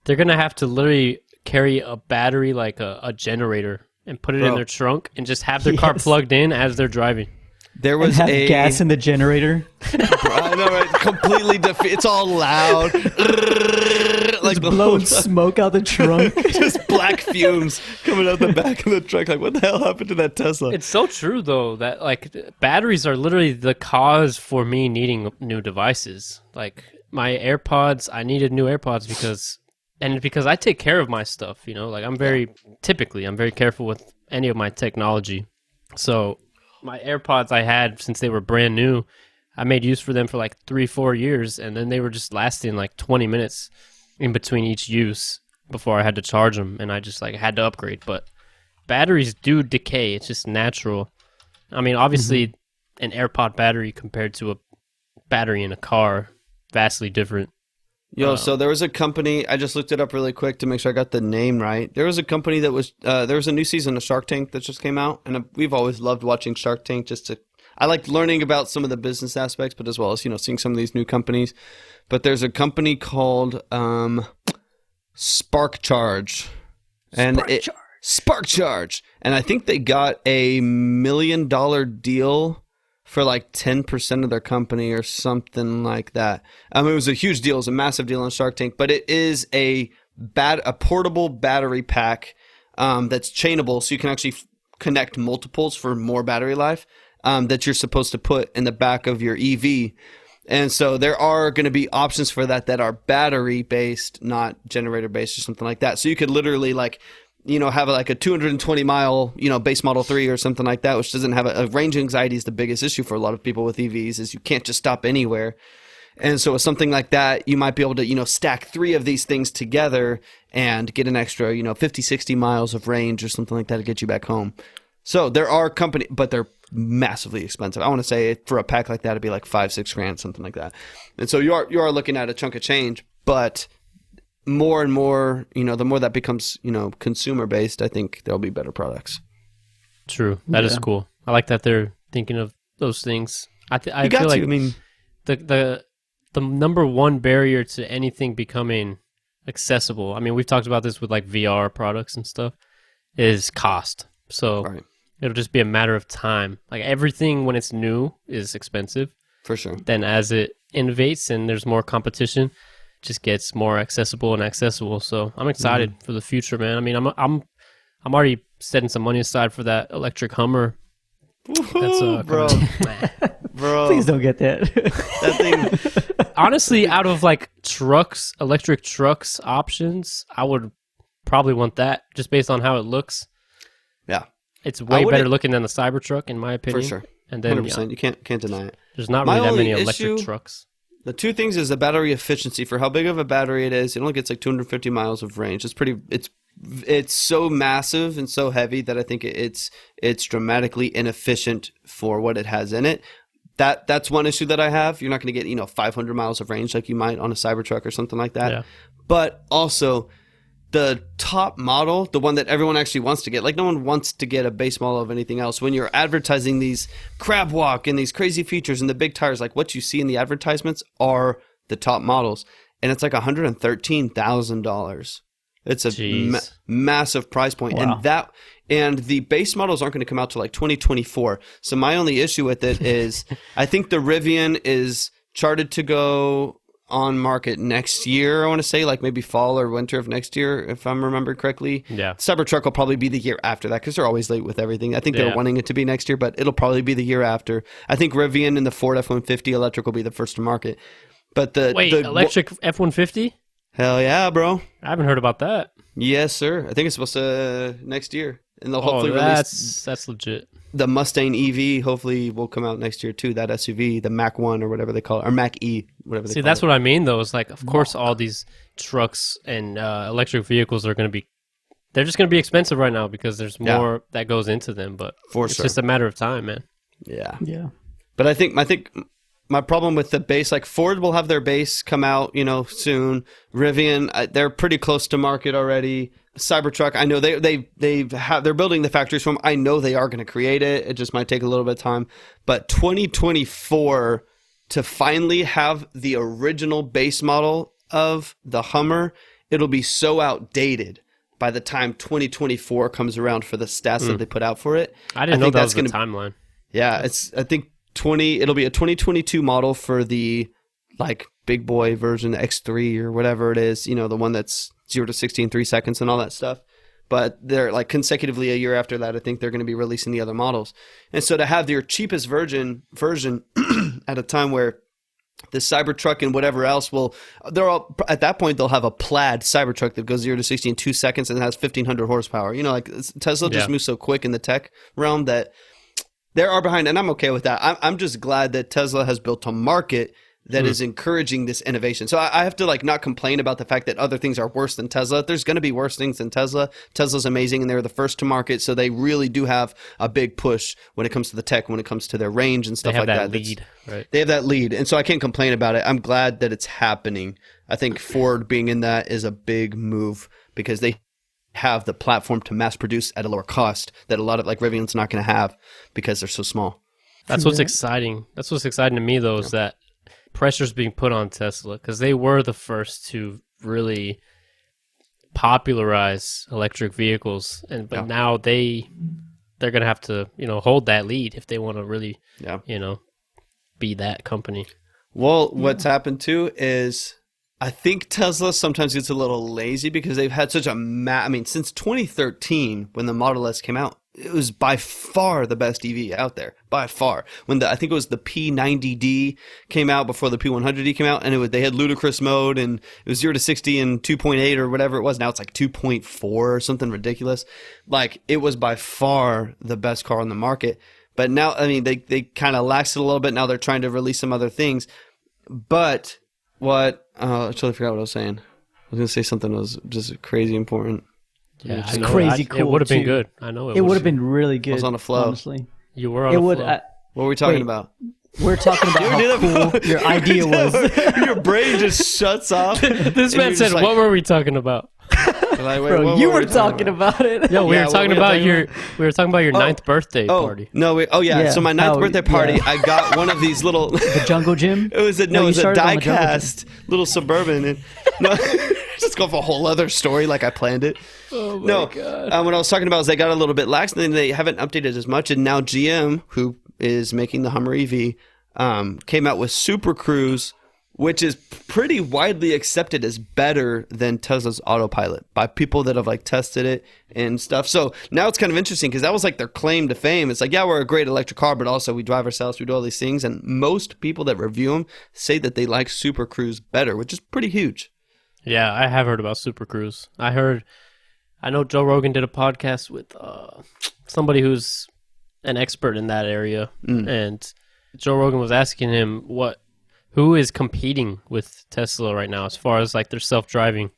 They're going to have to literally carry a battery like a generator and put it in their trunk and just have their car Yes. plugged in as they're driving. There And was have a gas in the generator. I know, right? Completely it's all loud. Like the whole Blowing time. smoke out the trunk. Just black fumes coming out the back of the truck. Like, what the hell happened to that Tesla? It's so true though that like batteries are literally the cause for me needing new devices. Like my AirPods, I needed new AirPods because I take care of my stuff, you know? Like I'm very careful with any of my technology. So my AirPods I had since they were brand new, I made use for them for like 3-4 years, and then they were just lasting like 20 minutes in between each use before I had to charge them, and I just like had to upgrade. But batteries do decay. It's just natural. I mean, obviously an AirPod battery compared to a battery in a car, vastly different. Yo, so there was a company, I just looked it up really quick to make sure I got the name right. There was a company that was, there was a new season of Shark Tank that just came out, and we've always loved watching Shark Tank I like learning about some of the business aspects, but as well as, you know, seeing some of these new companies. But there's a company called Spark Charge. Spark Charge. And I think they got $1 million deal for like 10% of their company or something like that. It was a huge deal. It was a massive deal on Shark Tank, but it is a portable battery pack that's chainable, so you can actually connect multiples for more battery life that you're supposed to put in the back of your EV. And so there are going to be options for that are battery based, not generator based or something like that. So you could literally like, you know, have like a 220 mile, you know, base Model 3 or something like that, which doesn't have a range anxiety is the biggest issue for a lot of people with EVs is you can't just stop anywhere. And so with something like that, you might be able to, you know, stack 3 of these things together and get an extra, you know, 50, 60 miles of range or something like that to get you back home. So there are companies, but they're massively expensive. I want to say for a pack like that, it'd be like $5-6 grand, something like that. And so you are looking at a chunk of change, but more and more, you know, the more that becomes, you know, consumer based, I think there'll be better products. True. That is cool. I like that they're thinking of those things. I feel like I mean, the number one barrier to anything becoming accessible, I mean, we've talked about this with like VR products and stuff, is cost. So right. It'll just be a matter of time. Like everything when it's new is expensive. For sure. Then as it innovates and there's more competition, it just gets more accessible and accessible. So I'm excited for the future, man. I mean, I'm already setting some money aside for that electric Hummer. That's bro. Bro. Please don't get that. That thing. Honestly, out of like trucks, electric trucks options, I would probably want that just based on how it looks. Yeah. It's way better looking than the Cybertruck, in my opinion. For sure. And then 100%. You can't deny it. There's not really that many electric issue, trucks. The two things is the battery efficiency. For how big of a battery it is, it only gets like 250 miles of range. It's so massive and so heavy that I think it's dramatically inefficient for what it has in it. That's one issue that I have. You're not going to get, you know, 500 miles of range like you might on a Cybertruck or something like that. Yeah. But also, the top model, the one that everyone actually wants to get. Like, no one wants to get a base model of anything else. When you're advertising these crab walk and these crazy features and the big tires, like what you see in the advertisements are the top models. And it's like $113,000. It's a massive price point. Wow. And the base models aren't going to come out till like 2024. So my only issue with it is I think the Rivian is charted to go on market next year. I want to say like maybe fall or winter of next year, if I'm remembering correctly. Yeah. Cybertruck will probably be the year after that because they're always late with everything. I think they're wanting it to be next year, but it'll probably be the year after. I think Rivian and the Ford F-150 electric will be the first to market. But the electric F-150? Hell yeah, bro. I haven't heard about that. Yes, sir. I think it's supposed to next year. And they'll hopefully release that's legit. The Mustang EV hopefully will come out next year too. That SUV, the Mac 1 or whatever they call it, or Mac E, whatever they call it. See, that's what I mean though. Is like, of course, all these trucks and electric vehicles are going to be, they're just going to be expensive right now because there's more that goes into them. But it's just a matter of time, man. Yeah. Yeah. But I think my problem with the base, like Ford will have their base come out, soon. Rivian, they're pretty close to market already. Cybertruck, I know they're building the factories from. I know they are going to create it. It just might take a little bit of time. But 2024 to finally have the original base model of the Hummer, it'll be so outdated by the time 2024 comes around for the stats that they put out for it. I didn't know that was the timeline. Yeah, I think it'll be a 2022 model for the like big boy version, X3 or whatever it is, the one that's 0 to 60 in 3 seconds and all that stuff. But they're like consecutively a year after that, I think they're going to be releasing the other models. And so to have their cheapest version at a time where the Cybertruck and whatever else they're all, at that point, they'll have a plaid Cybertruck that goes 0 to 60 in 2 seconds and has 1,500 horsepower. Tesla just moves so quick in the tech realm that they are behind, and I'm okay with that. I'm just glad that Tesla has built a market that is encouraging this innovation. So I have to not complain about the fact that other things are worse than Tesla. There's going to be worse things than Tesla. Tesla's amazing, and they're the first to market, so they really do have a big push when it comes to the tech, when it comes to their range and stuff like that. Lead, right? They have that lead, and so I can't complain about it. I'm glad that it's happening. I think Ford being in that is a big move because they have the platform to mass produce at a lower cost that a lot of Rivian's not going to have because they're so small. That's what's exciting. That's what's exciting to me though, is that pressure's being put on Tesla because they were the first to really popularize electric vehicles, but now they're going to have to hold that lead if they want to really be that company. Well, what's happened too is I think Tesla sometimes gets a little lazy because they've had such a since 2013 when the Model S came out, it was by far the best EV out there, by far. When I think it was the P90D came out before the P100D came out, and they had ludicrous mode, and it was 0 to 60 in 2.8 or whatever it was. Now it's 2.4 or something ridiculous. It was by far the best car on the market. But now, they kind of laxed it a little bit. Now they're trying to release some other things. But I totally forgot what I was saying. I was going to say something that was just crazy important. Yeah, it's crazy cool. It would have been good. I know it would have been really good. I was on a flow. Honestly, you were on a flow. What were we talking about? We're talking about how cool your idea was. Your brain just shuts off. This man said, "What were we talking about?" Bro, you were talking about it. No, we were talking about your ninth birthday party. No, so my ninth birthday party, I got one of these little the jungle gym. It was a die-cast little Suburban, and just go for a whole other story like I planned it. Oh my God. What I was talking about is they got a little bit lax, and then they haven't updated as much, and now GM, who is making the Hummer EV, came out with Super Cruise, which is pretty widely accepted as better than Tesla's autopilot by people that have tested it and stuff. So now it's kind of interesting because that was their claim to fame. It's we're a great electric car, but also we drive ourselves, we do all these things. And most people that review them say that they like Super Cruise better, which is pretty huge. Yeah, I have heard about Super Cruise. I know Joe Rogan did a podcast with somebody who's an expert in that area. And Joe Rogan was asking him who is competing with Tesla right now as far as their self-driving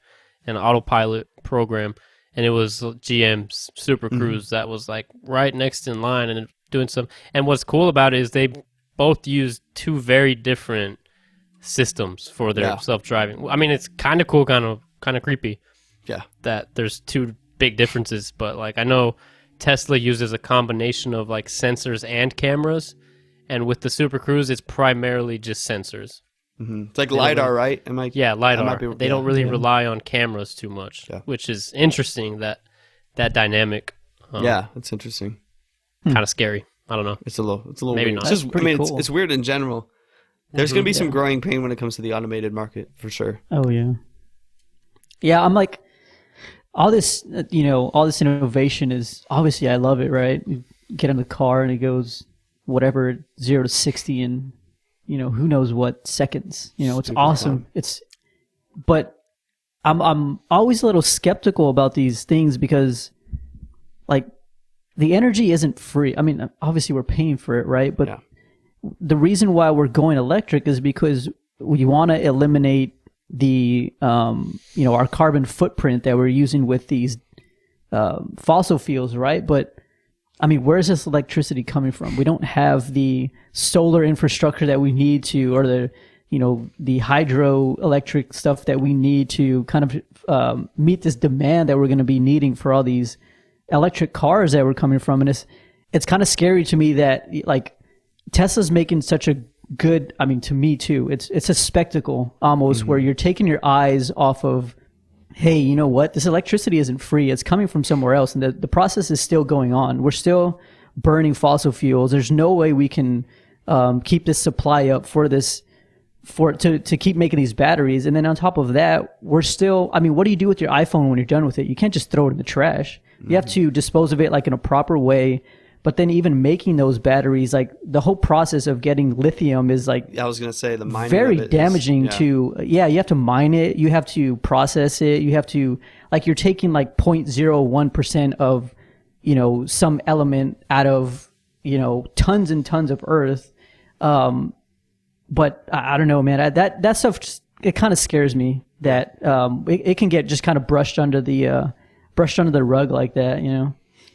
and autopilot program, and it was GM's Super Cruise that was right next in line and doing some. And what's cool about it is they both use two very different systems for their self-driving. It's kind of cool, kind of creepy, that there's two big differences. But like I know Tesla uses a combination of like sensors and cameras, and with the Super Cruise, it's primarily just sensors. Mm-hmm. It's like LiDAR, right? LiDAR. They don't really rely on cameras too much, which is interesting. That dynamic. It's interesting. Kind of scary. I don't know. It's a little maybe weird. not. It's just, cool. it's weird in general. There's going to be some growing pain when it comes to the automated market, for sure. Oh yeah. Yeah, I'm like, all this, all this innovation is obviously I love it, right? You get in the car and it goes whatever 0 to 60 in, who knows what seconds. It's Super awesome. fun. But I'm always a little skeptical about these things because, like, the energy isn't free. I mean, obviously we're paying for it, right? But the reason why we're going electric is because we want to eliminate the our carbon footprint that we're using with these fossil fuels, right? But I mean, where's this electricity coming from? We don't have the solar infrastructure that we need to, or the the hydroelectric stuff that we need to kind of meet this demand that we're going to be needing for all these electric cars that we're coming from. And it's kind of scary to me that like Tesla's making such a good, I mean, to me too, it's a spectacle almost where you're taking your eyes off of, hey, you know what? This electricity isn't free. It's coming from somewhere else. And the process is still going on. We're still burning fossil fuels. There's no way we can keep this supply up to keep making these batteries. And then on top of that, we're still, I mean, what do you do with your iPhone when you're done with it? You can't just throw it in the trash. You have to dispose of it like in a proper way. But then even making those batteries, like the whole process of getting lithium is like, I was going to say the mining very of it damaging is, to, you have to mine it. You have to process it. You have to, like, you're taking like 0.01% of, some element out of, tons and tons of earth. But I don't know, man, that stuff, it kind of scares me that, it can get just kind of brushed under the rug like that,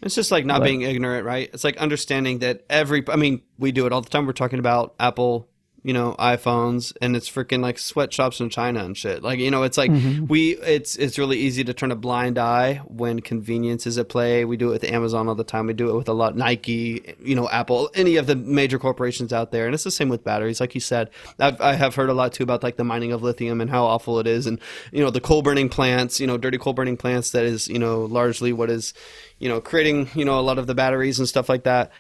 It's just like not being ignorant, right? It's like understanding that we do it all the time. We're talking about Apple, iPhones, and it's freaking like sweatshops in China and shit. Like, it's like it's really easy to turn a blind eye when convenience is at play. We do it with Amazon all the time. We do it with a lot, Nike, Apple, any of the major corporations out there. And it's the same with batteries. Like you said, I have heard a lot too about like the mining of lithium and how awful it is. And, the coal burning plants, dirty coal burning plants, that is, largely what is, creating, a lot of the batteries and stuff like that.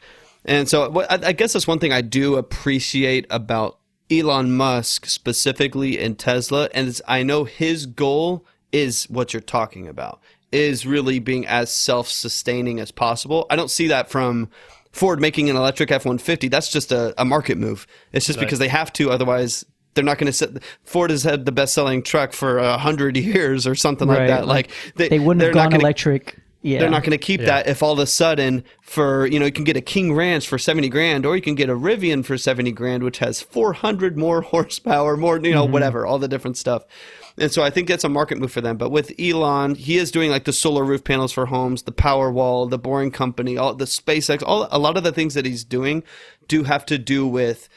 And so I guess that's one thing I do appreciate about Elon Musk specifically in Tesla. And I know his goal is what you're talking about, is really being as self-sustaining as possible. I don't see that from Ford making an electric F-150. That's just a market move. It's just because they have to. Otherwise, they're not going to Ford has had the best-selling truck for 100 years or something like that. Like they wouldn't have gone electric. Yeah. They're not going to keep that if all of a sudden you can get a King Ranch for 70 grand, or you can get a Rivian for 70 grand, which has 400 more horsepower, more, whatever, all the different stuff. And so I think that's a market move for them. But with Elon, he is doing like the solar roof panels for homes, the Powerwall, the Boring Company, all the SpaceX, a lot of the things that he's doing do have to do with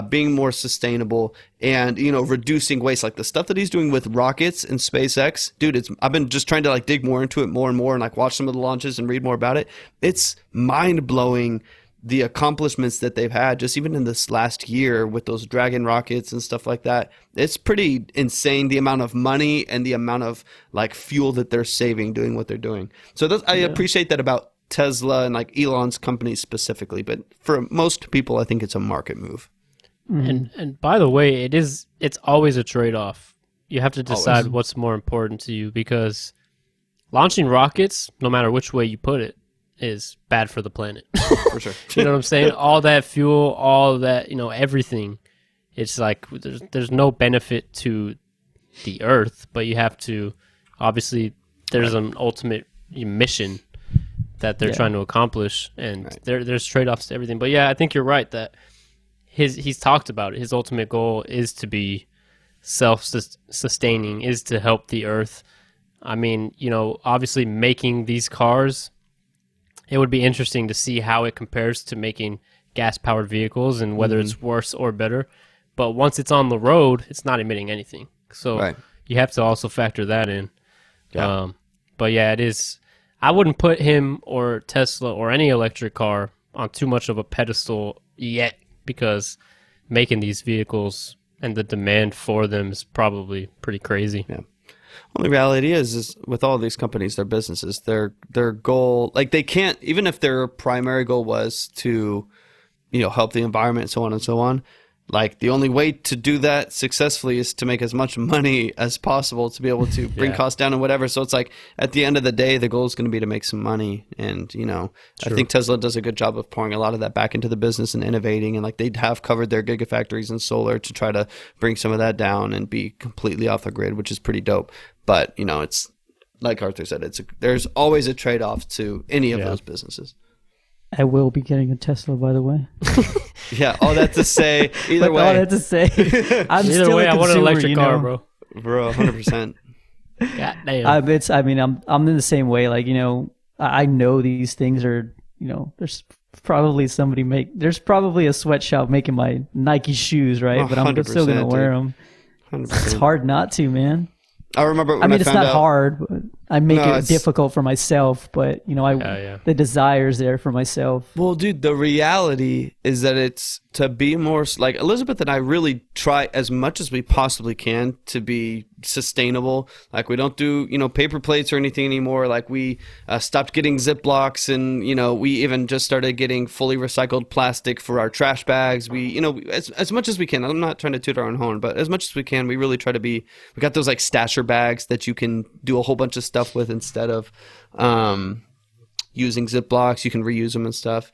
being more sustainable and, reducing waste. Like the stuff that he's doing with rockets and SpaceX, dude, I've been just trying to like dig more into it more and more and like watch some of the launches and read more about it. It's mind blowing, the accomplishments that they've had just even in this last year with those Dragon rockets and stuff like that. It's pretty insane, the amount of money and the amount of like fuel that they're saving doing what they're doing. So I appreciate that about Tesla and like Elon's company specifically, but for most people, I think it's a market move. And by the way, it's always a trade-off. You have to decide what's more important to you, because launching rockets, no matter which way you put it, is bad for the planet. For sure. You know what I'm saying? All that fuel, all that, everything. It's like there's no benefit to the earth, but you have to, obviously, there's an ultimate mission that they're trying to accomplish, and there's trade-offs to everything. But yeah, I think you're right that he's talked about it. His ultimate goal is to be self-sustaining, is to help the earth. I mean, obviously making these cars, it would be interesting to see how it compares to making gas-powered vehicles and whether it's worse or better. But once it's on the road, it's not emitting anything. So you have to also factor that in. Yeah. But yeah, it is. I wouldn't put him or Tesla or any electric car on too much of a pedestal yet, because making these vehicles and the demand for them is probably pretty crazy. Yeah. Well, the reality is with all these companies, their businesses, their goal, like they can't, even if their primary goal was to, help the environment, so on and so on. Like the only way to do that successfully is to make as much money as possible to be able to bring costs down and whatever. So it's like at the end of the day, the goal is going to be to make some money. And, I think Tesla does a good job of pouring a lot of that back into the business and innovating. And like they have covered their gigafactories and solar to try to bring some of that down and be completely off the grid, which is pretty dope. But, it's like Arthur said, there's always a trade-off to any of those businesses. I will be getting a Tesla, by the way. Yeah, all that to say, either way. All that to say, I'm either still way, a consumer, I want an electric car, bro. Bro, 100%. God damn. I'm in the same way. Like, I know these things are, there's probably there's probably a sweatshop making my Nike shoes, right? But I'm still gonna wear them. 100%. It's hard not to, man. I remember when it's not hard, but I make it difficult for myself, but the desire's there for myself. Well, dude, the reality is that it's to be more like Elizabeth and I really try as much as we possibly can to be sustainable. Like we don't do, paper plates or anything anymore. Like we stopped getting Ziplocs, and, we even just started getting fully recycled plastic for our trash bags. We, as much as we can, I'm not trying to toot our own horn, but as much as we can, we really try to we got those like stasher bags that you can do a whole bunch of stuff with instead of using Ziplocs. You can reuse them and stuff.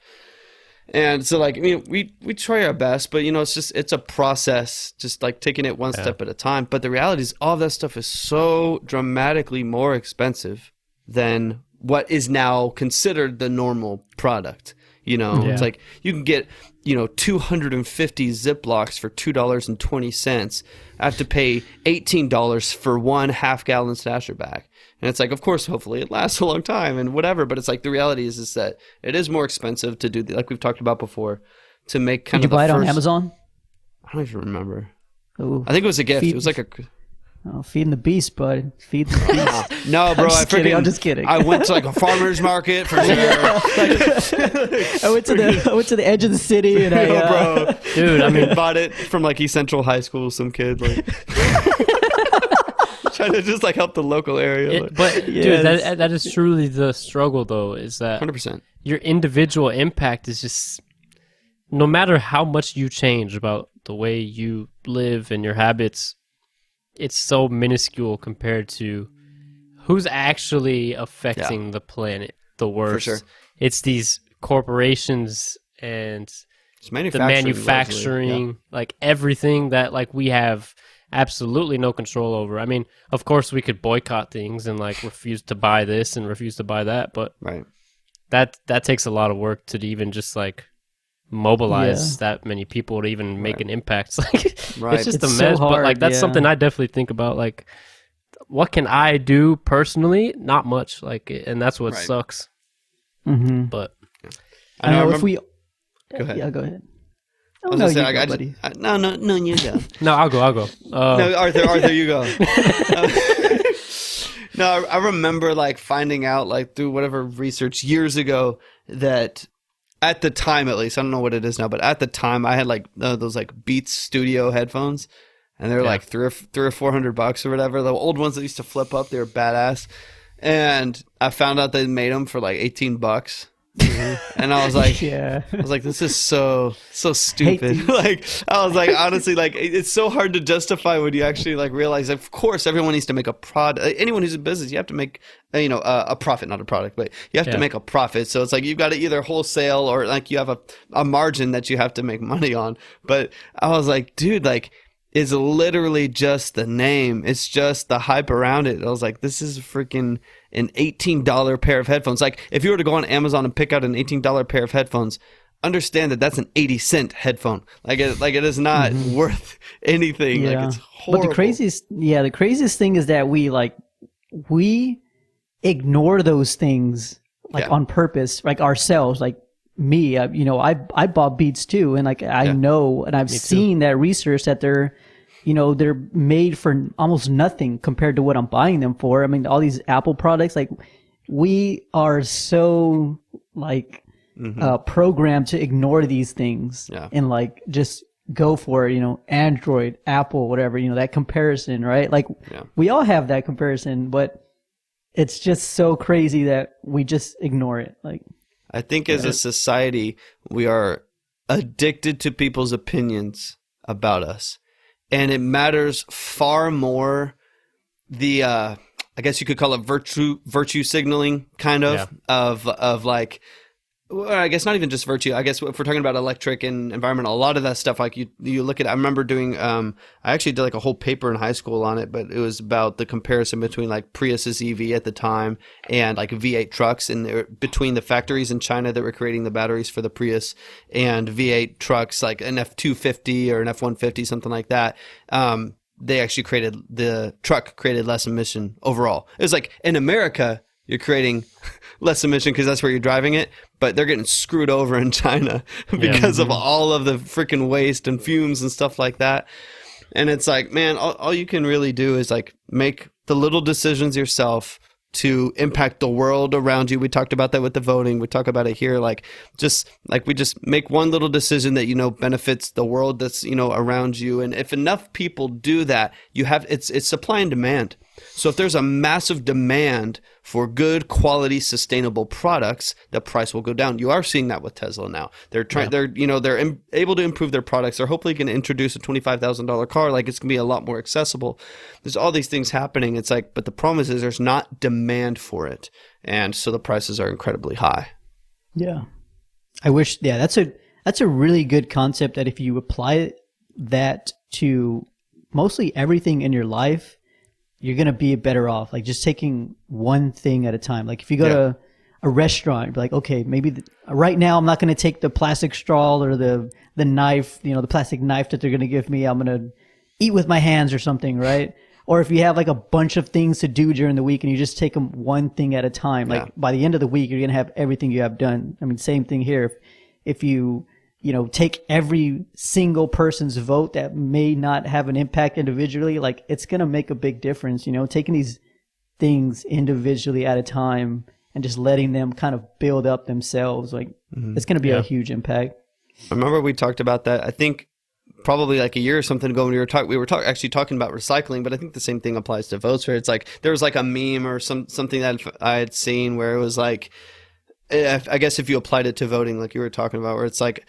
And so like, we try our best, but it's a process, just like taking it one step at a time. But the reality is all that stuff is so dramatically more expensive than what is now considered the normal product. It's like you can get, 250 Ziplocs for $2.20. I have to pay $18 for one half-gallon stasher bag. And it's like, of course, hopefully it lasts a long time and whatever. But it's like the reality is that it is more expensive to do, like we've talked about before, to make kind of the first... Did you buy it on Amazon? I don't even remember. Ooh. I think it was a gift. It was like a... Oh, feeding the beast, bud. Feed the beast. No, bro. I'm just kidding. I went to like a farmer's market for sure. I went to the edge of the city and bro, dude. Bought it from like East Central High School. Some kid like trying to just like help the local area. Dude, that is truly the struggle, though. Is that 100%? Your individual impact is just, no matter how much you change about the way you live and your habits, it's so minuscule compared to who's actually affecting the planet the worst. For sure. It's these corporations and the manufacturing, like everything that like we have absolutely no control over. I mean, of course we could boycott things and like refuse to buy this and refuse to buy that, but that takes a lot of work to even just like mobilize that many people to even make an impact. Like it's just a mess. So hard, but like that's something I definitely think about. Like, what can I do personally? Not much. Like, and that's what sucks. Mm-hmm. But I know if we go ahead. Yeah, go ahead. No, you go. No, I'll go. No, Arthur, you go. No, I remember like finding out like through whatever research years ago that at the time, at least, I don't know what it is now, but at the time I had like those like Beats Studio headphones, and they were like $300 or $400 or whatever. The old ones that used to flip up, they were badass. And I found out they made them for like $18. And I was like, this is so stupid. Like, I was like, honestly, like, it's so hard to justify when you actually like realize, of course, everyone needs to make a product. Anyone who's in business, you have to make, a profit, not a product, but you have to make a profit. So it's like, you've got to either wholesale or like you have a margin that you have to make money on. But I was like, dude, like, it's literally just the name. It's just the hype around it. I was like, this is freaking an $18 pair of headphones. Like, if you were to go on Amazon and pick out an $18 pair of headphones, understand that that's an 80-cent headphone. Like it is not worth anything. Yeah. Like, it's horrible. But the craziest thing is that we ignore those things on purpose, like ourselves, like me, I bought Beats too, and like I know, and I've seen that research that they're they're made for almost nothing compared to what I'm buying them for. I mean, all these Apple products, like we are so like programmed to ignore these things and like just go for it, Android, Apple, whatever, that comparison, right? Like we all have that comparison, but it's just so crazy that we just ignore it. Like, I think as a society, we are addicted to people's opinions about us. And it matters far more the, I guess you could call it virtue signaling kind of like, well, I guess not even just virtue. I guess if we're talking about electric and environmental, a lot of that stuff, like you look at, I remember doing, I actually did like a whole paper in high school on it, but it was about the comparison between like Prius's EV at the time and like V8 trucks, and between the factories in China that were creating the batteries for the Prius and V8 trucks, like an F250 or an F150, something like that. They actually the truck created less emission overall. It was like in America, you're creating less emission because that's where you're driving it, but they're getting screwed over in China because of all of the freaking waste and fumes and stuff like that. And it's like, man, all you can really do is like make the little decisions yourself to impact the world around you. We talked about that with the voting. We talk about it here. Like, we just make one little decision that, benefits the world that's, around you. And if enough people do that, it's supply and demand. So if there's a massive demand for good quality, sustainable products, the price will go down. You are seeing that with Tesla now. They're trying, they're able to improve their products. They're hopefully going to introduce a $25,000 car. Like, it's going to be a lot more accessible. There's all these things happening. It's like, but the problem is there's not demand for it. And so the prices are incredibly high. Yeah. That's a really good concept that if you apply that to mostly everything in your life, you're going to be better off. Like just taking one thing at a time. Like if you go to a restaurant, be like, okay, maybe right now I'm not going to take the plastic straw or the knife, the plastic knife that they're going to give me. I'm going to eat with my hands or something, right? Or if you have like a bunch of things to do during the week and you just take them one thing at a time, like by the end of the week, you're going to have everything you have done. I mean, same thing here. If you take every single person's vote that may not have an impact individually, like it's going to make a big difference, taking these things individually at a time and just letting them kind of build up themselves. Like it's going to be a huge impact. I remember we talked about that. I think probably like a year or something ago when we were actually talking about recycling, but I think the same thing applies to votes where it's like, there was like a meme or something that I had seen where it was like, I guess if you applied it to voting, like you were talking about, where it's like,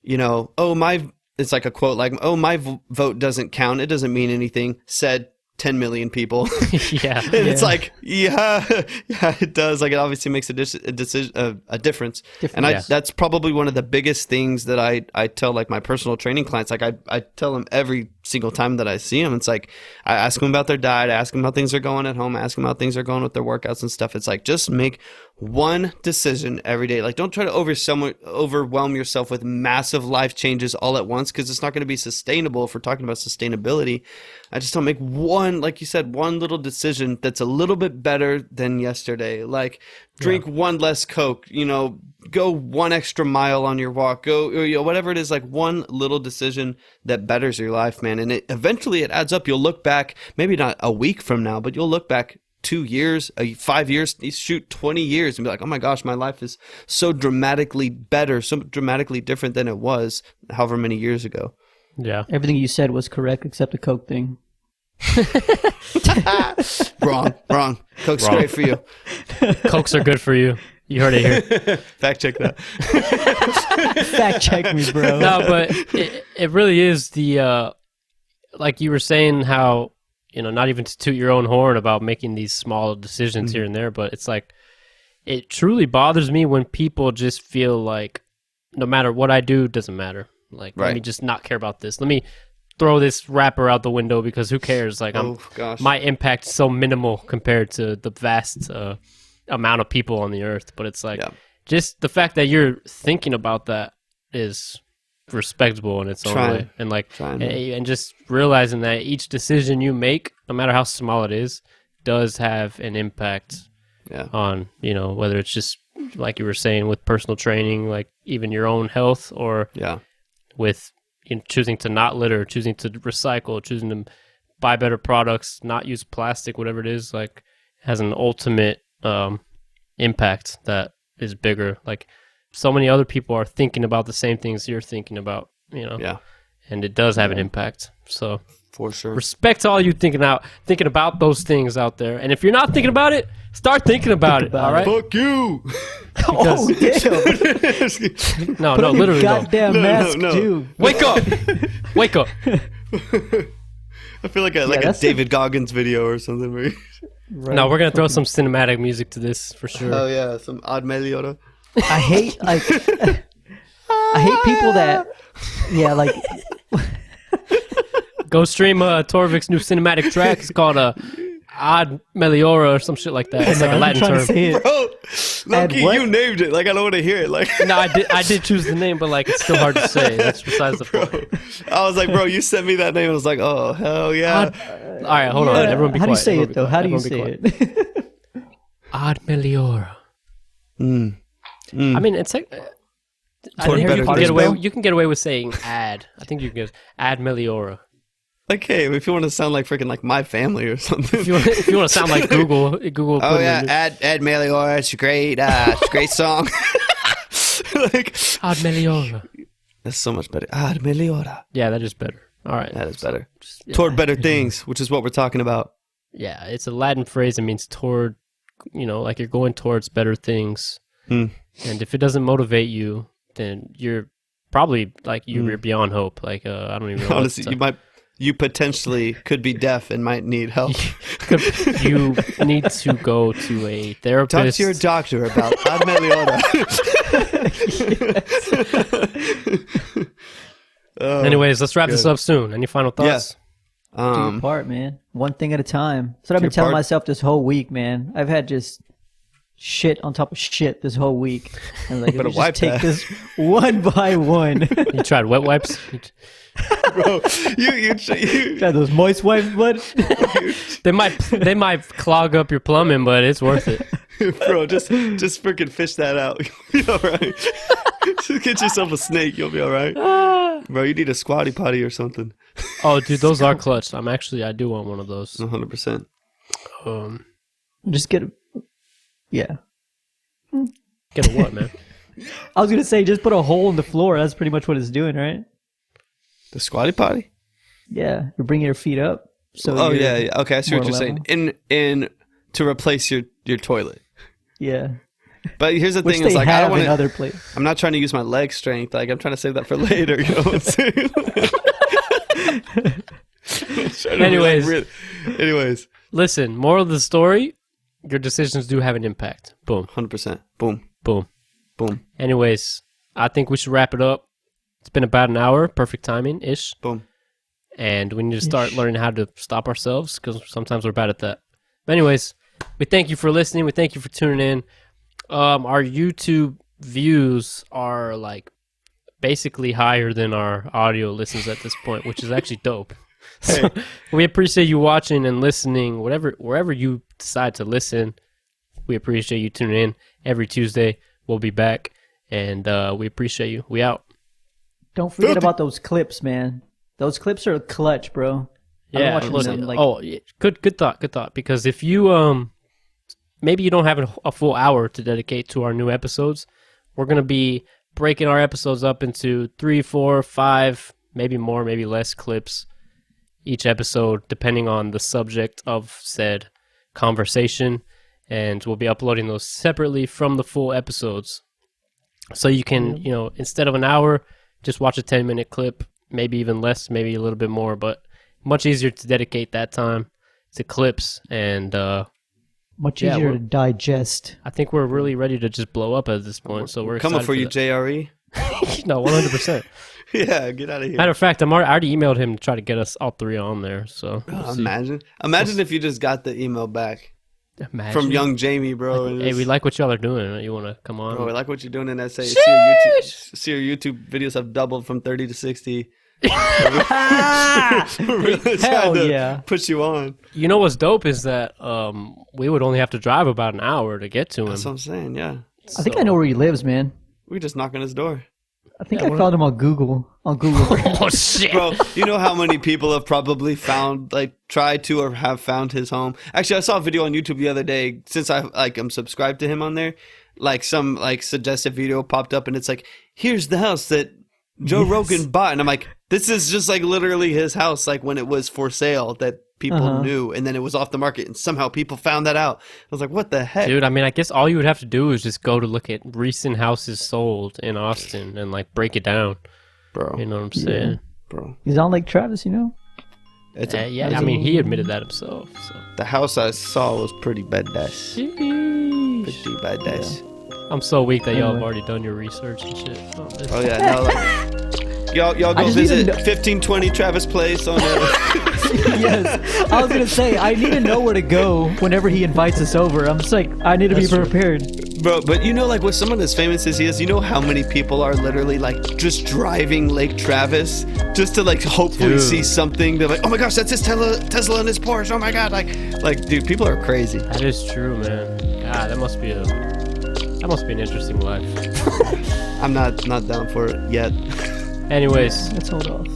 it's like a quote like, oh, my vote doesn't count. It doesn't mean anything, said 10 million people. It's like, it does. Like, it obviously makes a difference. And that's probably one of the biggest things that I tell like my personal training clients. Like I tell them every single time that I see them, it's like, I ask them about their diet, I ask them how things are going at home, I ask them how things are going with their workouts and stuff. It's like, just make one decision every day. Like, don't try to overwhelm yourself with massive life changes all at once, because it's not going to be sustainable if we're talking about sustainability. I just don't make one, like you said, one little decision that's a little bit better than yesterday. Like, drink one less Coke, go one extra mile on your walk, go, whatever it is, like one little decision that betters your life, man. And eventually it adds up. You'll look back, maybe not a week from now, but you'll look back 2 years, 5 years, 20 years and be like, oh my gosh, my life is so dramatically better, so dramatically different than it was however many years ago. Yeah. Everything you said was correct except the Coke thing. Wrong. Coke's great for you. Cokes are good for you. You heard it here. Fact check that. Fact check me, bro. No, but it really is the, like you were saying, how, not even to toot your own horn about making these small decisions here and there, but it's like, it truly bothers me when people just feel like no matter what I do, doesn't matter. Like, let me just not care about this. Let me throw this wrapper out the window because who cares? Like, my impact is so minimal compared to the vast amount of people on the earth. But it's like, just the fact that you're thinking about that is respectable in its own way. And like, and just realizing that each decision you make, no matter how small it is, does have an impact on, whether it's just like you were saying with personal training, like even your own health, or with, choosing to not litter, choosing to recycle, choosing to buy better products, not use plastic, whatever it is, like has an ultimate impact that is bigger. Like so many other people are thinking about the same things you're thinking about, Yeah. And it does have an impact. So For sure. respect to all you thinking about those things out there. And if you're not thinking about it, start thinking about it. All right. Fuck you. Oh damn! No, Put on your literally. goddamn No, mask, no. dude. Wake up. Wake up. I feel like a that's David Goggins video or something. Where No, we're gonna throw some cinematic music to this for sure. oh yeah, some odd Melioda. I hate people that Go stream Torvik's new cinematic track. It's called Ad Meliora or some shit like that. It's like a I'm Latin trying term. to say it. Bro, Loki, what? you named it. Like I don't want to hear it. Like No, I did choose the name, but like it's still hard to say. That's besides the point. I was like, bro, you sent me that name. I was like, oh hell yeah. All right, hold on. Yeah, Everyone be how quiet. do you say Everyone it be though? quiet. How do you Everyone be say quiet. it? Ad Meliora. I mean, it's like I Toward think better you can things. get away. You can get away with saying ad. I think you can get Ad Meliora. Like, hey, if you want to sound like freaking like my family or something. If you want to sound like Google. Oh put yeah, in Ad Meliora, it's a great, it's a great song. Like Ad Meliora. that's so much better. Ad Meliora. Yeah, that is better. All right. That is better. Yeah. Toward better things, which is what we're talking about. Yeah, it's a Latin phrase. It means toward, like you're going towards better things. And if it doesn't motivate you, then you're probably like you're beyond hope. Like I don't even know. Honestly, you potentially could be deaf and might need help. You need to go to a therapist. Talk to your doctor about Ad Meliora. Oh, Anyways, let's wrap this good. up soon. Any final thoughts? Do your part, man. One thing at a time. That's what I've been telling myself this whole week, man. I've had just shit on top of shit this whole week. And like, Better just wipe take that. this one by one. You tried wet wipes? Bro, you Got those moist wipes, bud. They might clog up your plumbing, but it's worth it. bro, just freaking fish that out. You'll be all right. Just get yourself a snake. You'll be all right. Bro, you need a squatty potty or something. Oh, dude, those are clutch. I do want one of those. 100%. Just get a... Yeah. Get a what, man? I was going to say, just put a hole in the floor. That's pretty much what it's doing, right? The squatty potty? Yeah. You're bringing your feet up. So Oh, you're yeah. Okay, I see what more you're saying. In to replace your toilet. Yeah. But here's the Which thing: they is like I have don't want in to. other places. I'm not trying to use my leg strength. Like I'm trying to save that for later. You know what I'm saying? Anyways, Listen, moral of the story: your decisions do have an impact. Boom, 100%. Boom, boom. boom, Anyways, I think we should wrap it up. It's been about an hour, perfect timing ish, boom. and we need to start learning how to stop ourselves because sometimes we're bad at that. But anyways, we thank you for listening. We thank you for tuning in. Our YouTube views are like basically higher than our audio listens at this point, which is actually dope. So we appreciate you watching and listening, wherever you decide to listen. We appreciate you tuning in every Tuesday. We'll be back, and we appreciate you. We out. Don't forget about those clips, man. Those clips are clutch, bro. Yeah, I've been watching them, yeah, good thought. Because if you maybe you don't have a full hour to dedicate to our new episodes, we're gonna be breaking our episodes up into 3, 4, 5, maybe more, maybe less clips each episode, depending on the subject of said conversation, and we'll be uploading those separately from the full episodes. So you can, instead of an hour, just watch a 10-minute clip, maybe even less, maybe a little bit more, but much easier to dedicate that time to clips, and much easier to digest. I think we're really ready to just blow up at this point. So we're Coming excited for you, that. JRE. No, 100%. Yeah, get out of here. Matter of fact, I already emailed him to try to get us all three on there. So we'll see. Imagine if you just got the email back Imagine. from young Jamie, bro. Like, hey, we like what y'all are doing. You want to come on? Bro, we like what you're doing in SA. See your YouTube videos have doubled from 30 to 60. We're really Hell trying to yeah. put you on. You know what's dope is that we would only have to drive about an hour to get to him. That's what I'm saying. Yeah, I think I know where he lives, man. we just knock on his door. I think I found him on Google. Oh shit, Bro, you know how many people have probably found, like, tried to or have found his home? Actually, I saw a video on YouTube the other day, since I'm subscribed to him on there. Like, some, like, suggested video popped up, and it's like, here's the house that Joe Rogan bought. And I'm like, this is just, like, literally his house, like, when it was for sale that people knew, and then it was off the market, and somehow people found that out. I was like, what the heck? dude. I mean, I guess all you would have to do is just go to look at recent houses sold in Austin and like break it down. Bro. You know what I'm saying? Bro. He's on Lake Travis, you know? It's Yeah, I mean, he admitted that himself. So. The house I saw was pretty badass. Pretty badass. I'm so weak that y'all have already done your research and shit. Oh yeah, no, like, y'all go visit 1520 Travis Place on Yes. I was going to say, I need to know where to go whenever he invites us over. I'm just like, I need to be prepared. Bro, but you know, like, with someone as famous as he is, you know how many people are literally, like, just driving Lake Travis just to, like, hopefully see something. They're like, oh my gosh, that's his Tesla and his Porsche. Oh my god, like, dude, people are crazy. That is true, man. God, that must be an interesting life. I'm not down for it yet. Anyways, Let's hold off.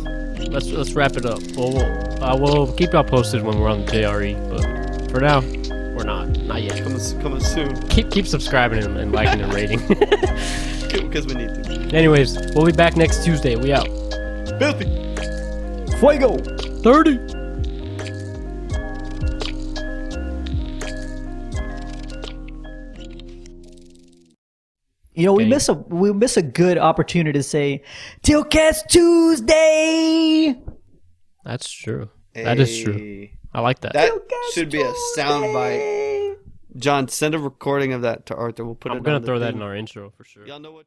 let's wrap it up. We'll keep y'all posted when we're on the JRE, but for now, we're not yet. Coming soon. Keep subscribing and liking and rating. Because we need to. Anyways, we'll be back next Tuesday. We out. Filthy. Fuego! 30. You know, we Okay. miss a good opportunity to say Tilcast Tuesday. That's true. That is true. I like that. That Tilcast should be a sound bite. Tuesday. John, send a recording of that to Arthur. We'll put it I'm gonna on the throw that thing. in our intro for sure. Y'all know what?